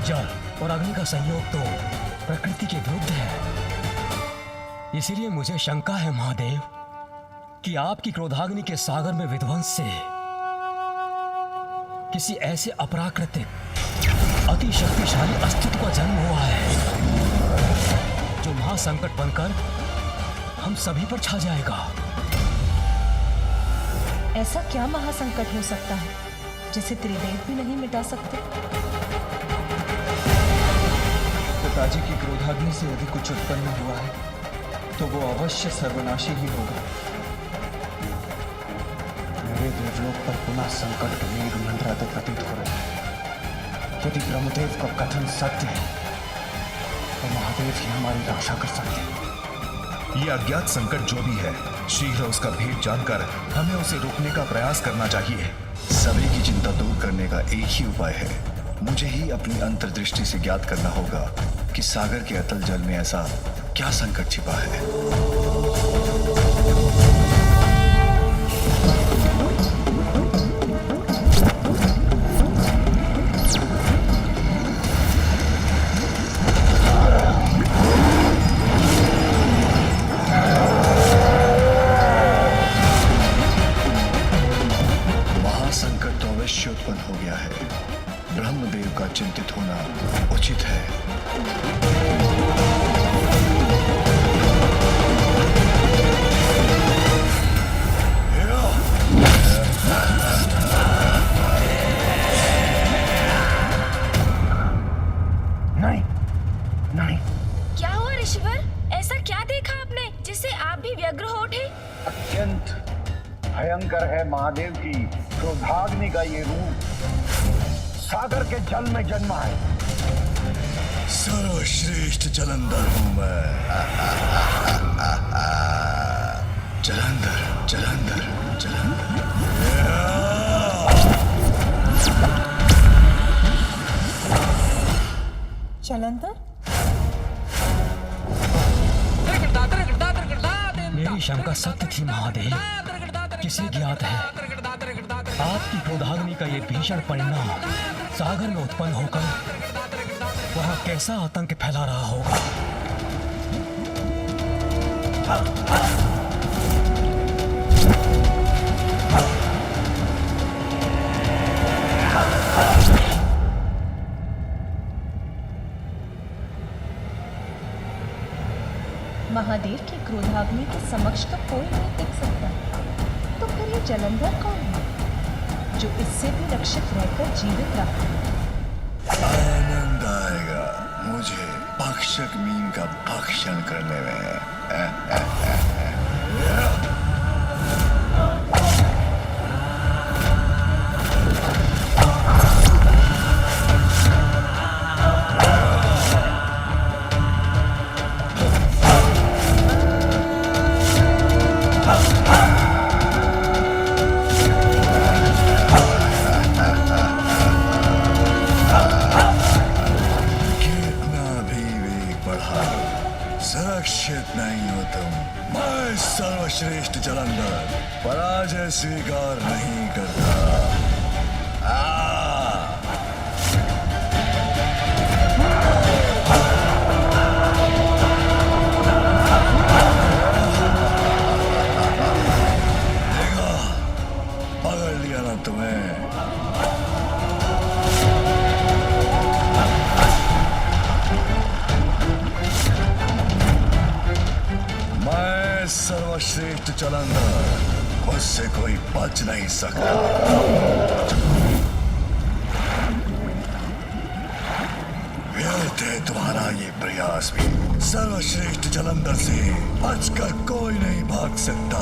S12: जल और अग्नि का संयोग तो प्रकृति के विरुद्ध है। इसीलिए मुझे शंका है महादेव कि आपकी क्रोधाग्नि के सागर में विध्वंस से किसी ऐसे अपराकृतिक अति शक्तिशाली अस्तित्व का जन्म हुआ है जो महासंकट बनकर हम सभी पर छा जाएगा।
S4: ऐसा क्या महासंकट हो सकता है जिसे त्रिदेव भी नहीं मिटा सकते?
S7: पिताजी की क्रोधाग्नि से यदि कुछ उत्पन्न हुआ है तो वो अवश्य सर्वनाशी ही होगा। मेरे देवलोक पर पुनः संकट के मेघ मंडराते प्रतीत हो रहे हैं। यदि ब्रह्मदेव का कथन सत्य है तो महादेव ही हमारी रक्षा कर सकते हैं।
S5: ये अज्ञात संकट जो भी है, शीघ्र उसका भेद जानकर हमें उसे रोकने का प्रयास करना चाहिए।
S3: सभी की चिंता दूर करने का एक ही उपाय है। मुझे ही अपनी अंतर्दृष्टि से ज्ञात करना होगा कि सागर के अतल जल में ऐसा क्या संकट छिपा है। महासंकट तो अवश्य उत्पन्न हो गया है। ब्रह्मदेव का चिंतित होना उचित है।
S8: नहीं नहीं,
S1: क्या हुआ ऋषिवर? ऐसा क्या देखा आपने जिससे आप भी व्यग्र हो उठे?
S8: अत्यंत भयंकर है महादेव की क्रोधाग्नि का ये रूप। सागर के जल में जन्मा है।
S3: सर्वश्रेष्ठ जलंधर हूं मैं। जलंधर जलंधर जलंधर।
S4: जलंधर,
S12: मेरी शंका सत्य थी महादेव। किसे ज्ञात है आपकी क्रोधाग्नि का ये भीषण परिणाम सागर में उत्पन्न होकर वहां कैसा आतंक फैला रहा होगा।
S4: महादेव की क्रोधाग्नि के समक्ष तो कोई नहीं टिक सकता, तो फिर ये जलंधर कौन है जो इससे भी रक्षित रहकर जीवित रहा?
S3: आनंद आएगा मुझे भक्षक मीन का भक्षण करने में। सुरक्षित नहीं हो तुम। मैं सर्वश्रेष्ठ जलंधर पराजय स्वीकार नहीं करता। देखा, पकड़ लिया ना तुम्हें। सर्वश्रेष्ठ जलंधर, मुझसे कोई बच नहीं सकता। व्यर्थ है तुम्हारा ये प्रयास भी। सर्वश्रेष्ठ जलंधर से बचकर कोई नहीं भाग सकता।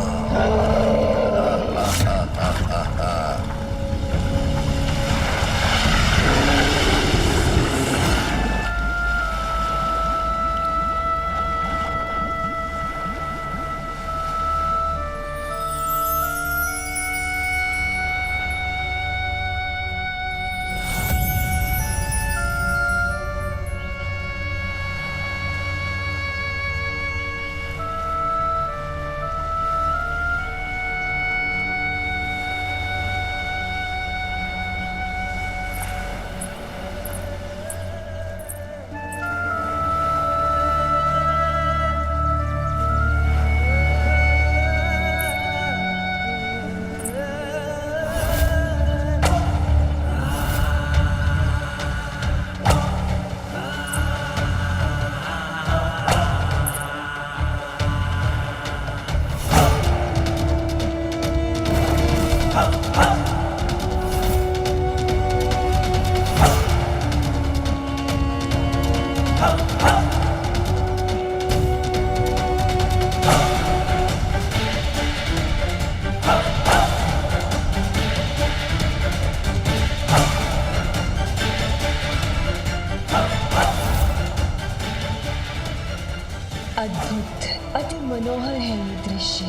S4: अद्भुत, अति मनोहर है ये दृश्य।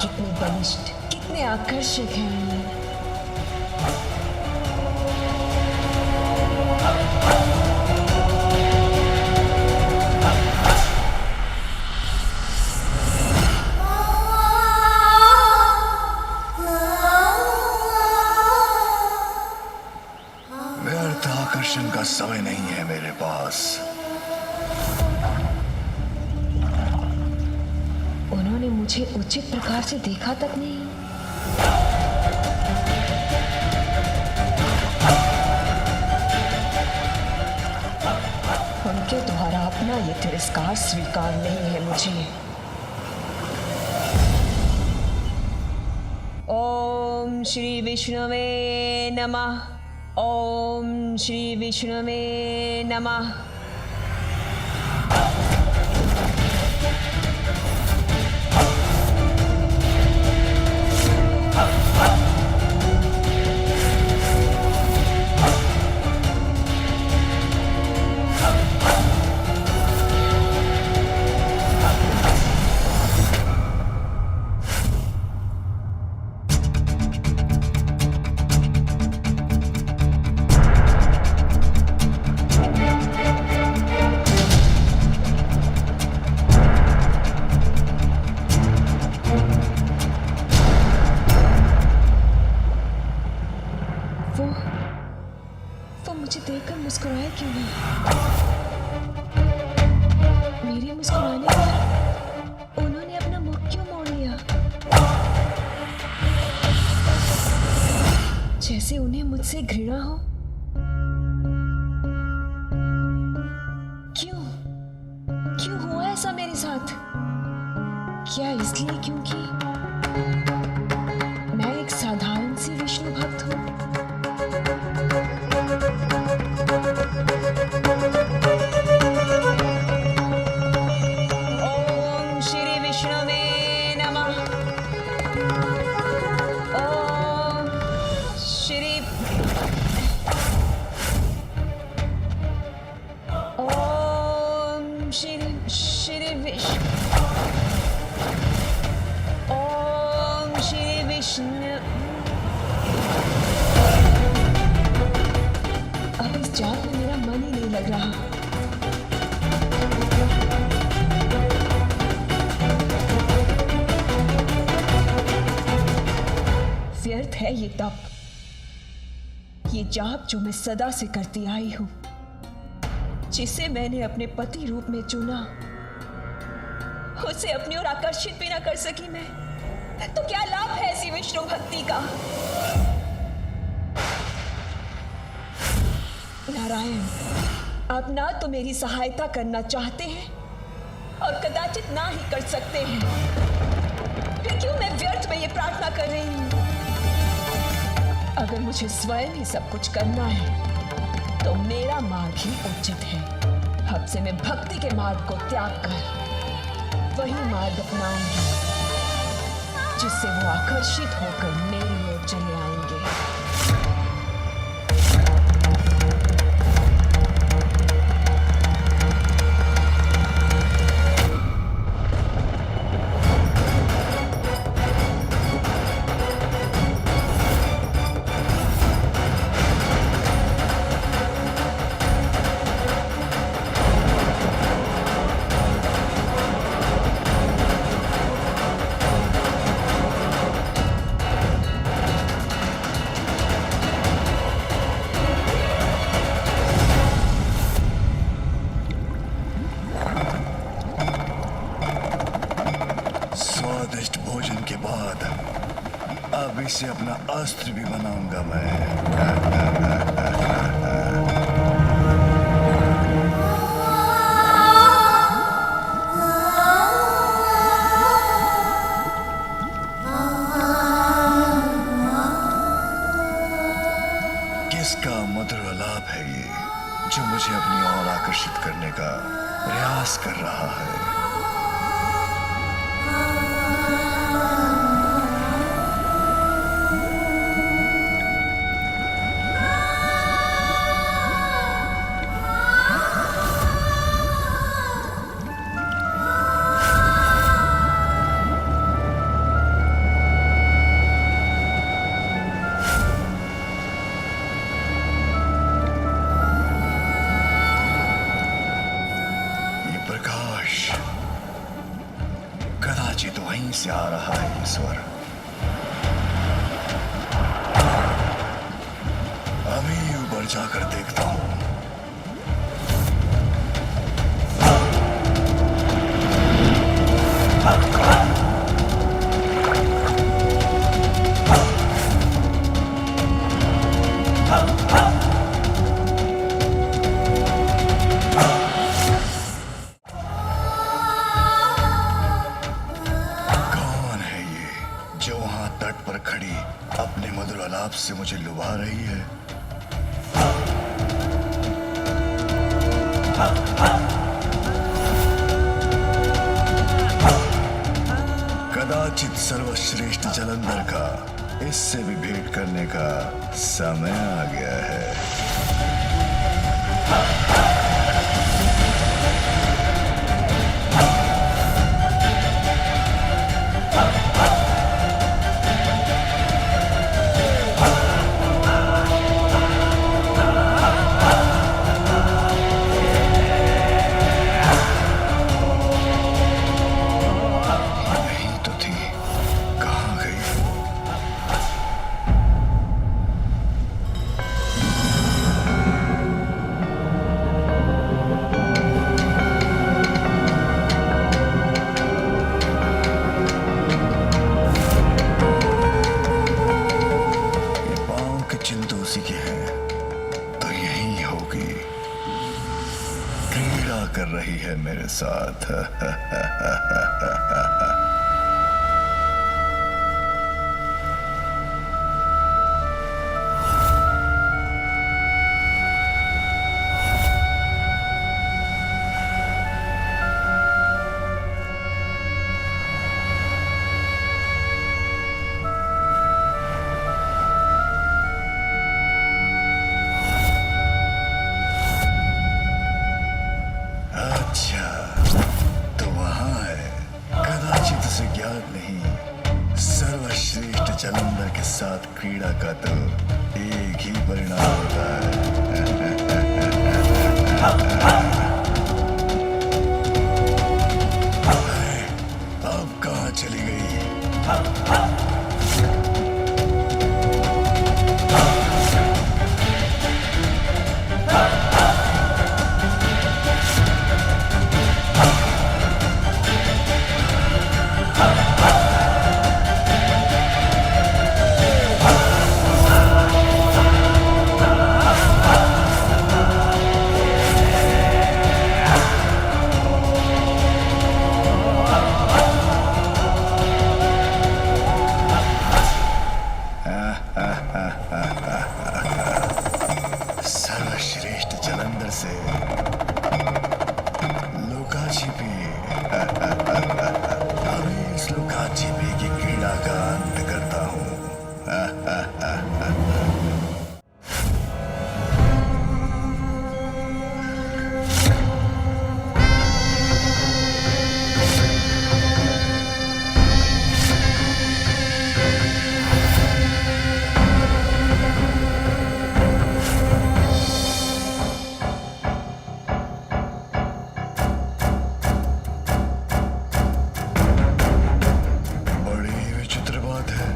S4: कितने बलिष्ठ, कितने आकर्षक हैं ये।
S3: व्यर्थ आकर्षण का समय नहीं है मेरे पास।
S4: उन्होंने मुझे उचित प्रकार से देखा तक नहीं। उनके द्वारा अपना ये तिरस्कार स्वीकार नहीं है मुझे। ओम श्री विष्णुवे नमः। ओम श्री विष्णुवे नमः। वो मुझे देखकर मुस्कुराए क्यों नहीं? मेरे मुस्कुराने पर उन्होंने अपना मुख क्यों मोड़ लिया? जैसे उन्हें मुझसे घृणा हो। क्यों क्यों हुआ ऐसा मेरे साथ? क्या इसलिए क्योंकि मैं एक साधारण सी विष्णु भक्त हूँ? ओम श्री विष्णुवे नमः। ओम श्री ओम श्री विष्णु। ओम श्री विष्णु। अब इस जाप में मेरा मन ही नहीं लग रहा। व्यर्थ है ये तप, ये जाप जो मैं सदा से करती आई हूं, जिसे मैंने अपने पति रूप में चुना, उसे अपनी ओर आकर्षित भी ना कर सकी मैं, तो क्या लाभ है ऐसी विष्णु भक्ति का? नारायण, आप ना तो मेरी सहायता करना चाहते हैं और कदाचित ना ही कर सकते हैं। फिर क्यों मैं व्यर्थ में ये प्रार्थना कर रही हूं? अगर मुझे स्वयं ही सब कुछ करना है तो मेरा मार्ग ही उचित है। अब से मैं भक्ति के मार्ग को त्याग कर वही मार्ग अपनाऊंगी जिससे वो आकर्षित होकर मेरी ओर चले आएंगे।
S3: स्वादिष्ट भोजन के बाद अब इसे अपना अस्त्र भी बनाऊंगा मैं। किसका मधुर आलाप है ये जो मुझे अपनी ओर आकर्षित करने का प्रयास कर रहा है? कदाचित वहीं से आ रहा है ये स्वर। अभी ऊपर जाकर देखता हूं। कौन है ये जो वहां तट पर खड़ी अपने मधुर आलाप से मुझे लुभा रही है? कदाचित सर्वश्रेष्ठ जलंधर का इससे भी भेंट करने का समय आ गया है। यही तो थी, कहाँ गई? ये पाँव के चिन्ह तो उसी के हैं, तो यही होगी। क्रीड़ा कर रही है मेरे साथ। अच्छा, तो वहां है। कदाचित उसे ज्ञात नहीं, सर्वश्रेष्ठ जलंधर के साथ क्रीड़ा का तो एक ही परिणाम होता है। अब कहाँ चली गई? सर्वश्रेष्ठ जलंधर से लुका छिपी। अभी इस लुका छिपी की क्रीड़ा का अंत करता हूँ। बड़ी विचित्र बात है,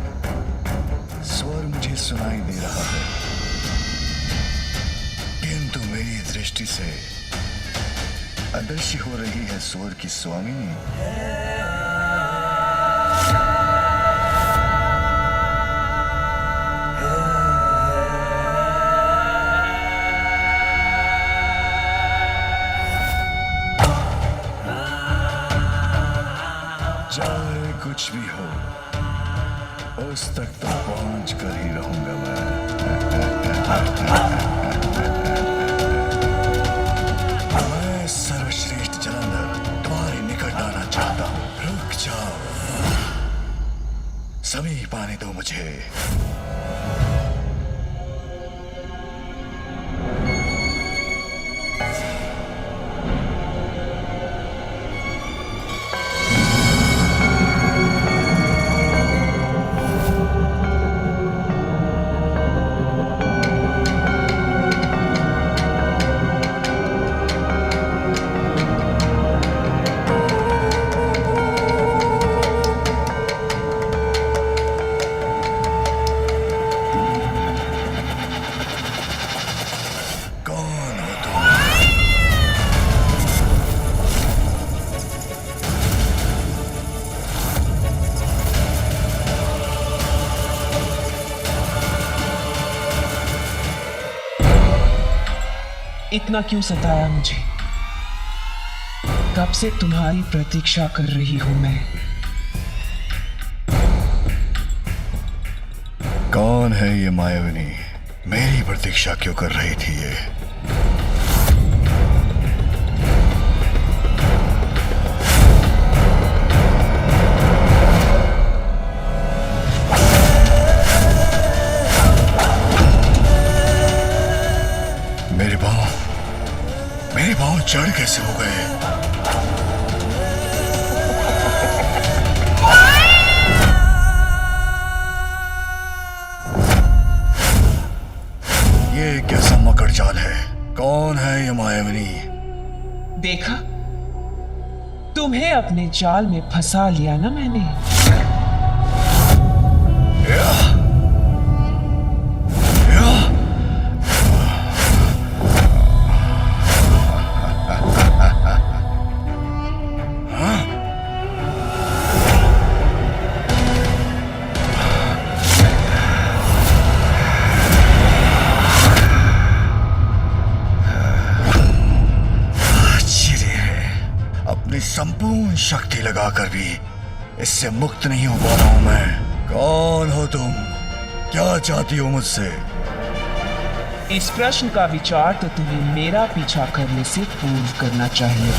S3: स्वर मुझे सुनाई दे रहा है, किंतु मेरी दृष्टि से अदृश्य हो रही है स्वर की स्वामिनी। चाहे कुछ भी हो, उस तक तो पहुंच कर ही रहूंगा मैं सर्वश्रेष्ठ जलंधर तुम्हारे निकट आना चाहता हूं। रुक जाओ, समीप आने दो मुझे। कौन हो तुम?
S6: इतना क्यों सताया मुझे? कब से तुम्हारी प्रतीक्षा कर रही हूं मैं।
S3: कौन है ये मायाविनी? मेरी प्रतीक्षा क्यों कर रही थी ये? मेरे पांव जड़ कैसे हो गए? ये कैसा मकड़ जाल है? कौन है ये मायाविनी?
S6: देखा, तुम्हें अपने जाल में फंसा लिया ना मैंने।
S3: संपूर्ण शक्ति लगाकर भी इससे मुक्त नहीं हो पा रहा हूं मैं। कौन हो तुम? क्या चाहती हो मुझसे?
S6: इस प्रश्न का विचार तो तुम्हें मेरा पीछा करने से पूर्व करना चाहिए।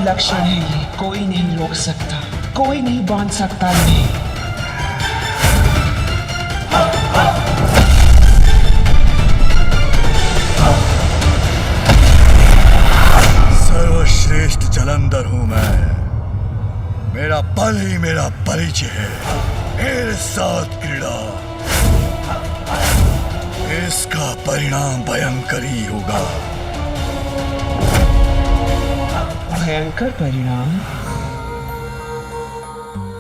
S6: लक्षण है ये, कोई नहीं रोक सकता, कोई नहीं बांध सकता इन्हें।
S3: सर्वश्रेष्ठ जलंधर हूं मैं। मेरा बल ही मेरा परिचय है। मेरे साथ क्रीड़ा, इसका परिणाम भयंकर ही होगा।
S6: भयंकर परिणाम?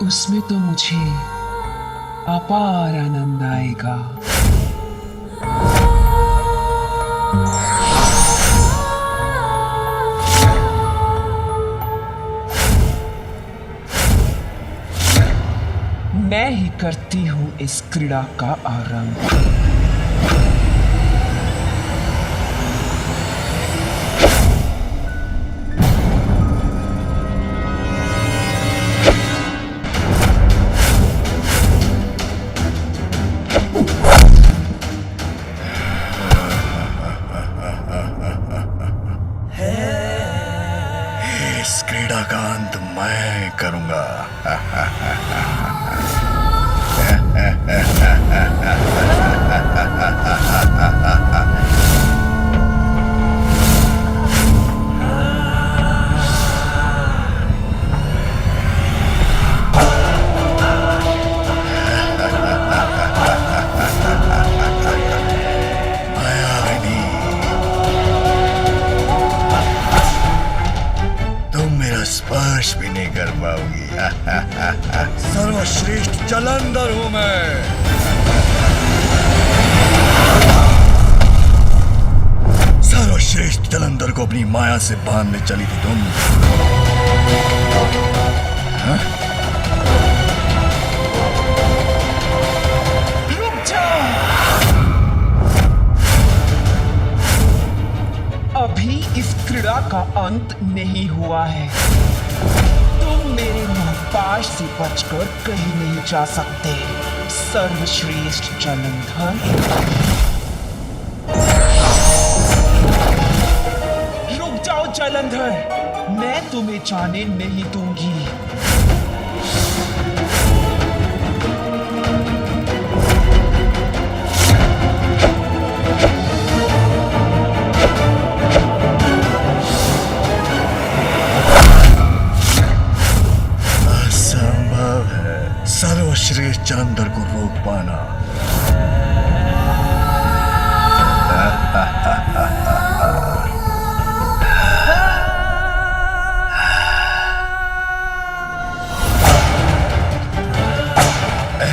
S6: उसमें तो मुझे अपार आनंद आएगा। मैं ही करती हूं इस क्रीड़ा का आरंभ।
S3: इस क्रीड़ा का अंत मैं करूंगा। स्पर्श भी नहीं कर पाओगी। सर्व अपनी माया से बांधने चली थी तुम? हाँ?
S13: रुक जाओ, अभी इस क्रीड़ा का अंत नहीं हुआ है। तुम मेरे मुंहपाश से बचकर कहीं नहीं जा सकते, सर्वश्रेष्ठ जलंधर। रुक जाओ जलंधर, मैं तुम्हें जाने नहीं दूंगी।
S3: असंभव है सर्वश्रेष्ठ जलंधर को रोक पाना।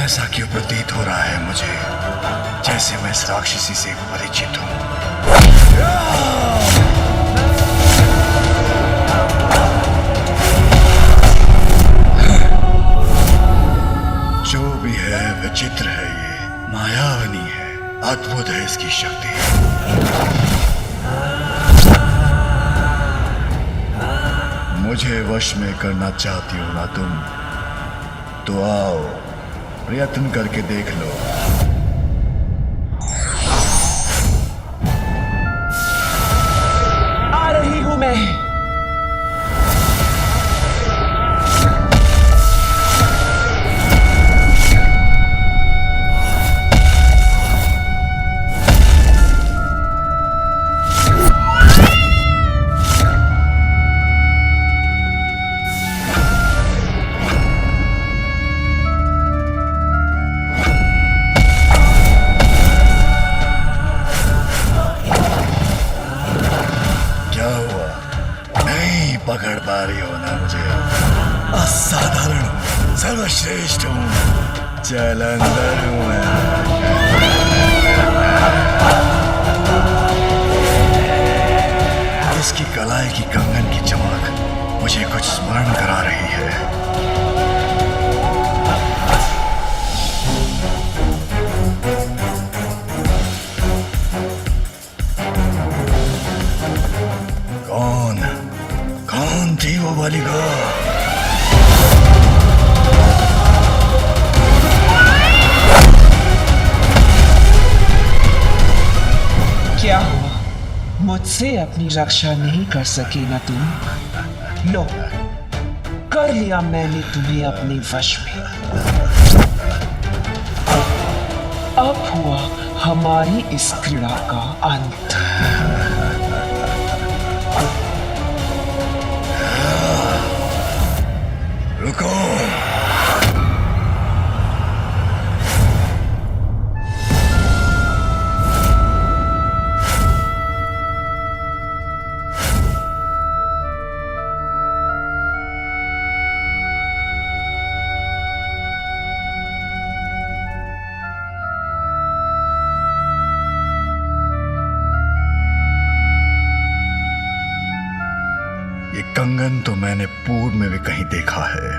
S3: ऐसा क्यों प्रतीत हो रहा है मुझे, जैसे मैं इस राक्षसी से परिचित हूं। जो भी है विचित्र है, ये मायावनी है, अद्भुत है इसकी शक्ति। मुझे वश में करना चाहती हो ना तुम? तो आओ, प्रयत्न करके देख लो।
S13: आ रही हूं मैं।
S3: पकड़ पा रही हो ना मुझे? असाधारण हूं, सर्वश्रेष्ठ हूं, जलंधर हूं मैं। इसकी कलाई की कंगन की चमक मुझे कुछ स्मरण करा रही है। कौन थी वो बालिका?
S13: क्या हुआ, मुझसे अपनी रक्षा नहीं कर सके ना तुम? लो, कर लिया मैंने तुम्हें अपने वश में। अब हुआ हमारी इस क्रीड़ा का अंत।
S3: रुको, ये कंगन तो मैंने पूर्व में भी कहीं देखा है।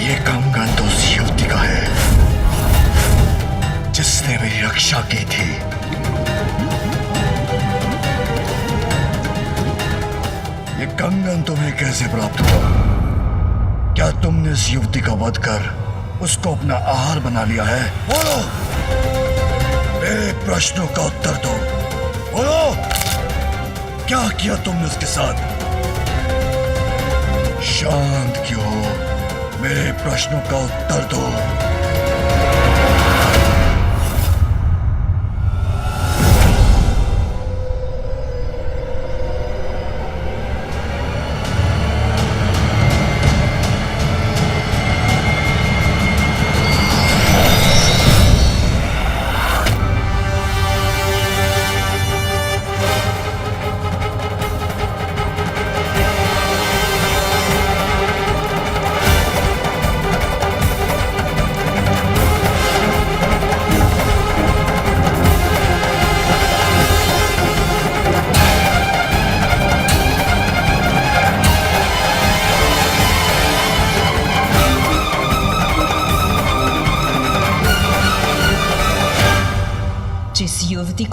S3: ये कंगन तो उस युवती का है जिसने मेरी रक्षा की थी। ये कंगन तुम्हें कैसे प्राप्त हुआ? क्या तुमने इस युवती का वध कर उसको अपना आहार बना लिया है? बोलो, मेरे प्रश्नों का उत्तर दो। बोलो, क्या किया तुमने उसके साथ? शांत क्यों हो? मेरे प्रश्नों का उत्तर दो।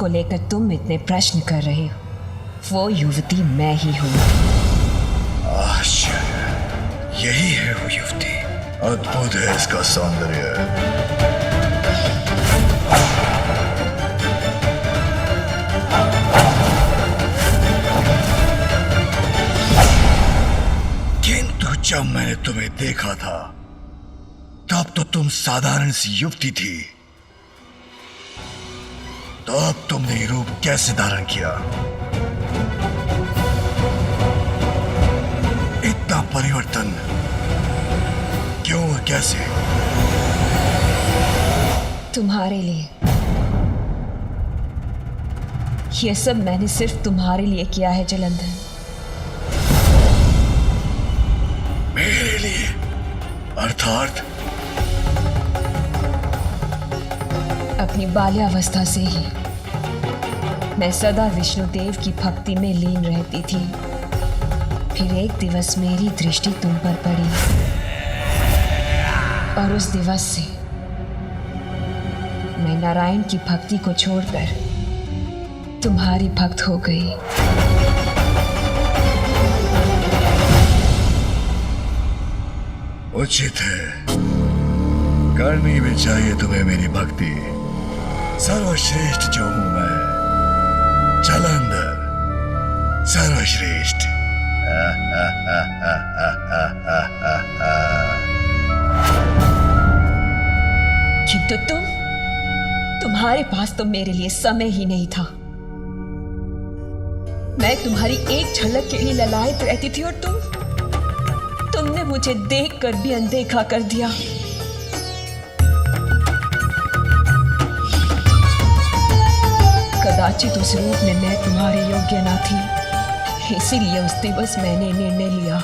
S4: लेकर तुम इतने प्रश्न कर रहे हो, वो युवती मैं ही हूँ।
S3: आश्चर्य, यही है वो युवती। अद्भुत है इसका सौंदर्य। किंतु जब मैंने तुम्हें देखा था तब तो तुम साधारण सी युवती थी, तो अब तुमने ये रूप कैसे धारण किया? इतना परिवर्तन क्यों और कैसे?
S4: तुम्हारे लिए। ये सब मैंने सिर्फ तुम्हारे लिए किया है जलंधर।
S3: मेरे लिए? अर्थात?
S4: अपनी बाल्यावस्था से ही मैं सदा विष्णुदेव की भक्ति में लीन रहती थी। फिर एक दिवस मेरी दृष्टि तुम पर पड़ी और उस दिवस से मैं नारायण की भक्ति को छोड़कर तुम्हारी भक्त हो गई।
S3: उचित है, करनी भी चाहिए तुम्हें मेरी भक्ति। सर्वश्रेष्ठ जो हूं मैं, जलंधर सर्वश्रेष्ठ।
S4: किंतु तुम्हारे पास तो मेरे लिए समय ही नहीं था। मैं तुम्हारी एक झलक के लिए ललायत रहती थी और तुमने मुझे देखकर भी अनदेखा कर दिया। कदाचित उस रूप में मैं तुम्हारे योग्य ना थी, इसीलिए उस दिवस मैंने निर्णय लिया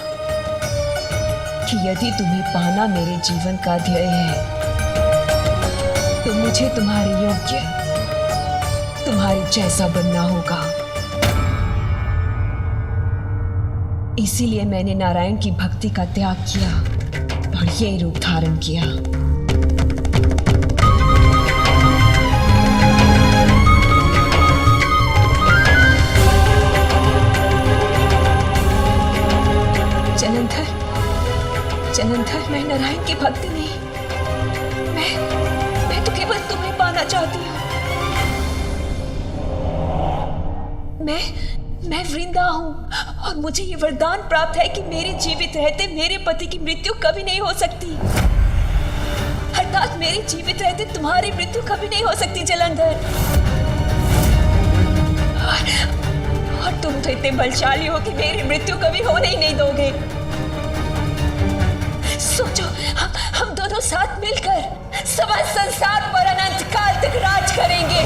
S4: कि यदि तुम्हें पाना मेरे जीवन का ध्येय है तो मुझे तुम्हारे योग्य, तुम्हारे जैसा बनना होगा। इसीलिए मैंने नारायण की भक्ति का त्याग किया और ये रूप धारण किया। जलंधर, मैं नारायण की भक्ति नहीं, मैं तो केवल तुम्हें पाना चाहती हूँ। मैं वृंदा हूँ और मुझे ये वरदान प्राप्त है कि मेरे जीवित रहते मेरे पति की मृत्यु कभी नहीं हो सकती। अर्थात मेरे जीवित रहते तुम्हारी मृत्यु कभी नहीं हो सकती जलंधर। और तुम तो इतने बलशाली हो कि मेरी मृत्यु कभी होने ही नहीं दोगे। सोचो, हम दोनों साथ मिलकर समस्त संसार पर अनंत काल तक राज करेंगे।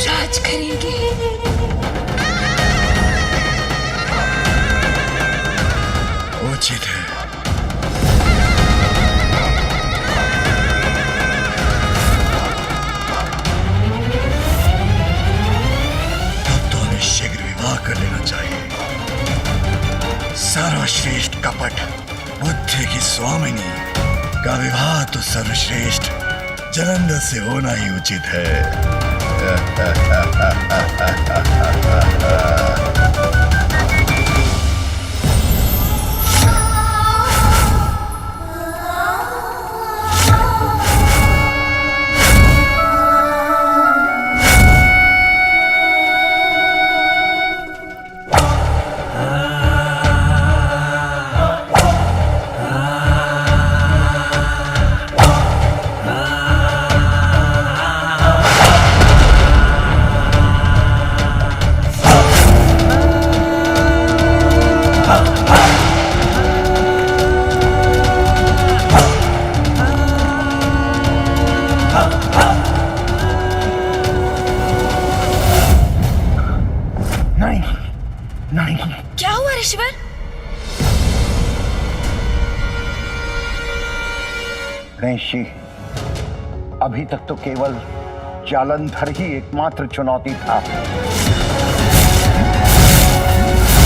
S4: राज करेंगे।
S3: उचित है। तब तो हमें शीघ्र विवाह कर लेना चाहिए। सर्वश्रेष्ठ कपट बुद्धि की स्वामिनी का विवाह तो सर्वश्रेष्ठ जलंधर से होना ही उचित है।
S1: क्या हुआ ऋषिवर?
S8: गणेश जी, अभी तक तो केवल जालंधर ही एकमात्र चुनौती था।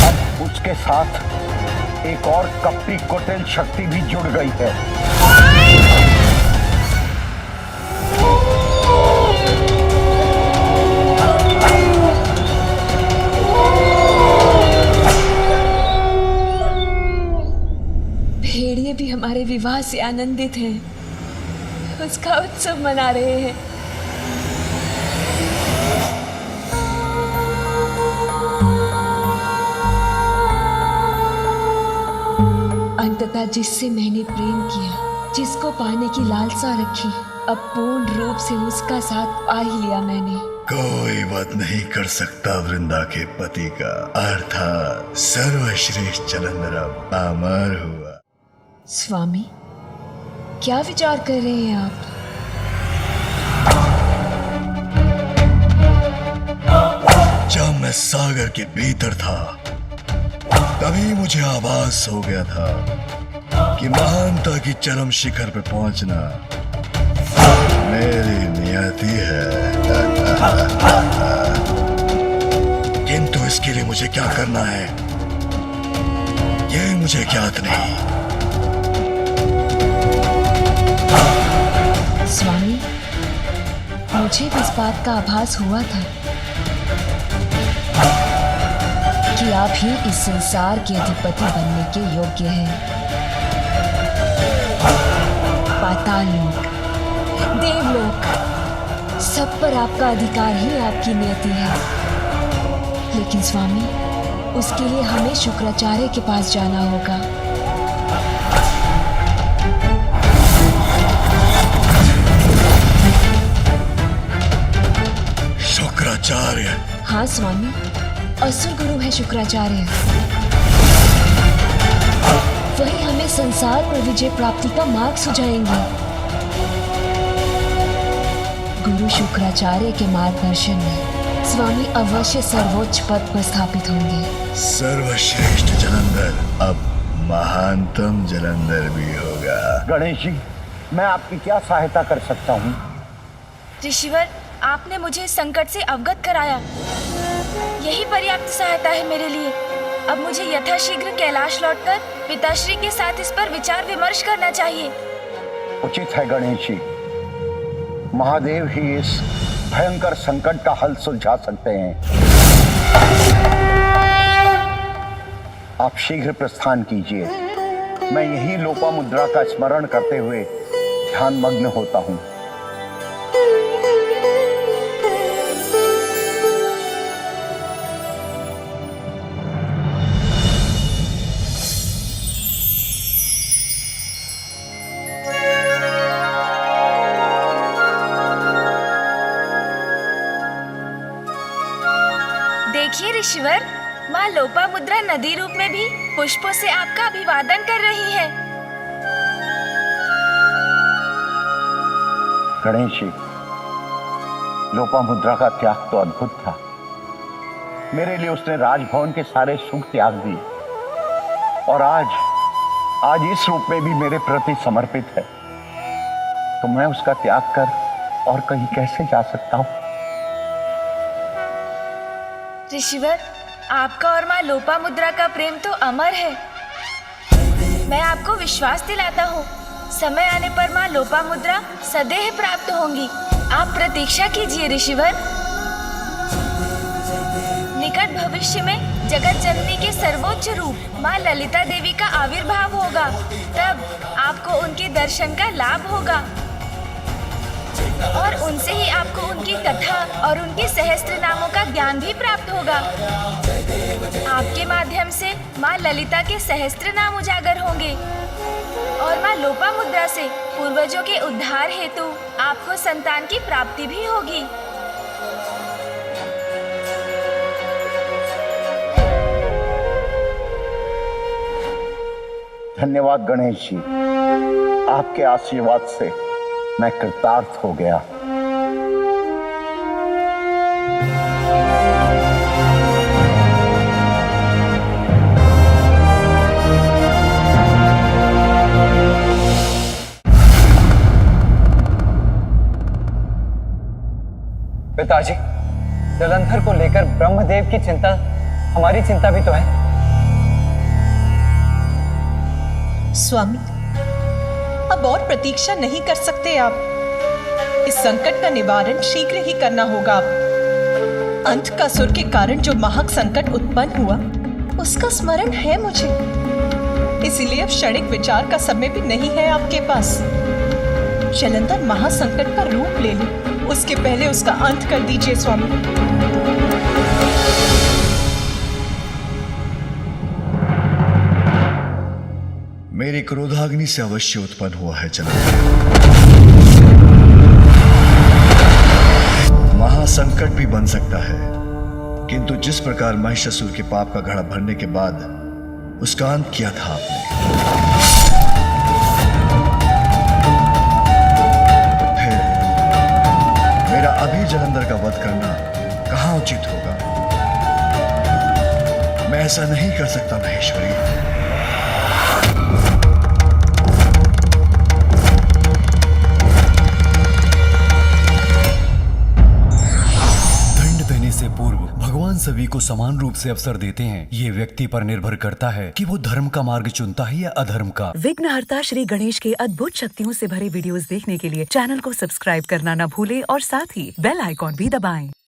S8: अब उसके साथ एक और कपटी कुटिल शक्ति भी जुड़ गई है।
S4: विवाह से आनंदित हैं, उसका उत्सव मना रहे हैं। अंततः जिससे मैंने प्रेम किया, जिसको पाने की लालसा रखी, अब पूर्ण रूप से उसका साथ पा ही लिया मैंने।
S3: कोई बात नहीं कर सकता वृंदा के पति का अर्थात सर्वश्रेष्ठ जलंधर अब अमर हुआ।
S4: स्वामी, क्या विचार कर रहे हैं आप?
S3: जब मैं सागर के भीतर था तभी मुझे आभास हो गया था कि महानता की चरम शिखर पर पहुंचना मेरी नियति है। किंतु इसके लिए मुझे क्या करना है ये मुझे ज्ञात नहीं।
S4: स्वामी, मुझे भी इस बात का आभास हुआ था कि आप ही इस संसार के अधिपति बनने के योग्य हैं। पाताल लोक, देवलोक, सब पर आपका अधिकार ही आपकी नियति है। लेकिन स्वामी, उसके लिए हमें शुक्राचार्य के पास जाना होगा।
S3: शुक्राचार्य?
S4: हाँ स्वामी, असुर गुरु है शुक्राचार्य। वही हमें संसार पर विजय प्राप्ति का मार्ग सुझाएंगे। गुरु शुक्राचार्य के मार्गदर्शन में स्वामी अवश्य सर्वोच्च पद पर स्थापित होंगे।
S3: सर्वश्रेष्ठ जलंधर अब महानतम जलंधर भी होगा।
S8: गणेश जी, मैं आपकी क्या सहायता कर सकता हूँ?
S1: ऋषिवर, आपने मुझे इस संकट से अवगत कराया, यही पर्याप्त सहायता है मेरे लिए। अब मुझे यथाशीघ्र कैलाश लौटकर पिताश्री के साथ इस पर विचार विमर्श करना चाहिए।
S8: उचित है गणेश जी, महादेव ही इस भयंकर संकट का हल सुलझा सकते हैं। आप शीघ्र प्रस्थान कीजिए, मैं यही लोपामुद्रा का स्मरण करते हुए ध्यान मग्न होता हूँ।
S1: देखिए ऋषिवर, माँ लोपामुद्रा नदी रूप में भी पुष्पों से आपका अभिवादन कर रही है।
S8: गणेश जी, लोपामुद्रा का त्याग तो अद्भुत था। मेरे लिए उसने राजभवन के सारे सुख त्याग दिए और आज इस रूप में भी मेरे प्रति समर्पित है। तो मैं उसका त्याग कर और कहीं कैसे जा सकता हूँ?
S1: ऋषिवर, आपका और माँ लोपामुद्रा का प्रेम तो अमर है। मैं आपको विश्वास दिलाता हूँ, समय आने पर माँ लोपामुद्रा सदैव प्राप्त होंगी। आप प्रतीक्षा कीजिए ऋषिवर। निकट भविष्य में जगत जननी के सर्वोच्च रूप माँ ललिता देवी का आविर्भाव होगा, तब आपको उनके दर्शन का लाभ होगा और उनसे ही आपको उनकी कथा और उनके सहस्त्र नामों का ज्ञान भी प्राप्त होगा। आपके माध्यम से माँ ललिता के सहस्त्र नाम उजागर होंगे और माँ लोपामुद्रा से पूर्वजों के उद्धार हेतु आपको संतान की प्राप्ति भी होगी।
S8: धन्यवाद गणेश जी, आपके आशीर्वाद से मैं कृतार्थ हो गया।
S6: पिताजी, जलंधर को लेकर ब्रह्मदेव की चिंता हमारी चिंता भी तो है।
S14: स्वामी, अब और प्रतीक्षा नहीं कर सकते आप। इस संकट का निवारण शीघ्र ही करना होगा। अंत का सुर के कारण जो महाक संकट उत्पन्न हुआ, उसका स्मरण है मुझे। इसीलिए अब क्षणिक विचार का समय भी नहीं है आपके पास। जलंधर महासंकट का रूप ले ले, उसके पहले उसका अंत कर दीजिए स्वामी।
S3: मेरी क्रोधाग्नि से अवश्य उत्पन्न हुआ है जलंधर। महासंकट भी बन सकता है, किंतु जिस प्रकार महिषासुर के पाप का घड़ा भरने के बाद उसका अंत किया था आपने, फिर मेरा अभी जलंधर का वध करना कहां उचित होगा? मैं ऐसा नहीं कर सकता महेश्वरी।
S15: से पूर्व भगवान सभी को समान रूप से अवसर देते हैं। ये व्यक्ति पर निर्भर करता है कि वो धर्म का मार्ग चुनता है या अधर्म का।
S16: विघ्नहर्ता श्री गणेश के अद्भुत शक्तियों से भरे वीडियोस देखने के लिए चैनल को सब्सक्राइब करना न भूलें और साथ ही बेल आइकॉन भी दबाएं।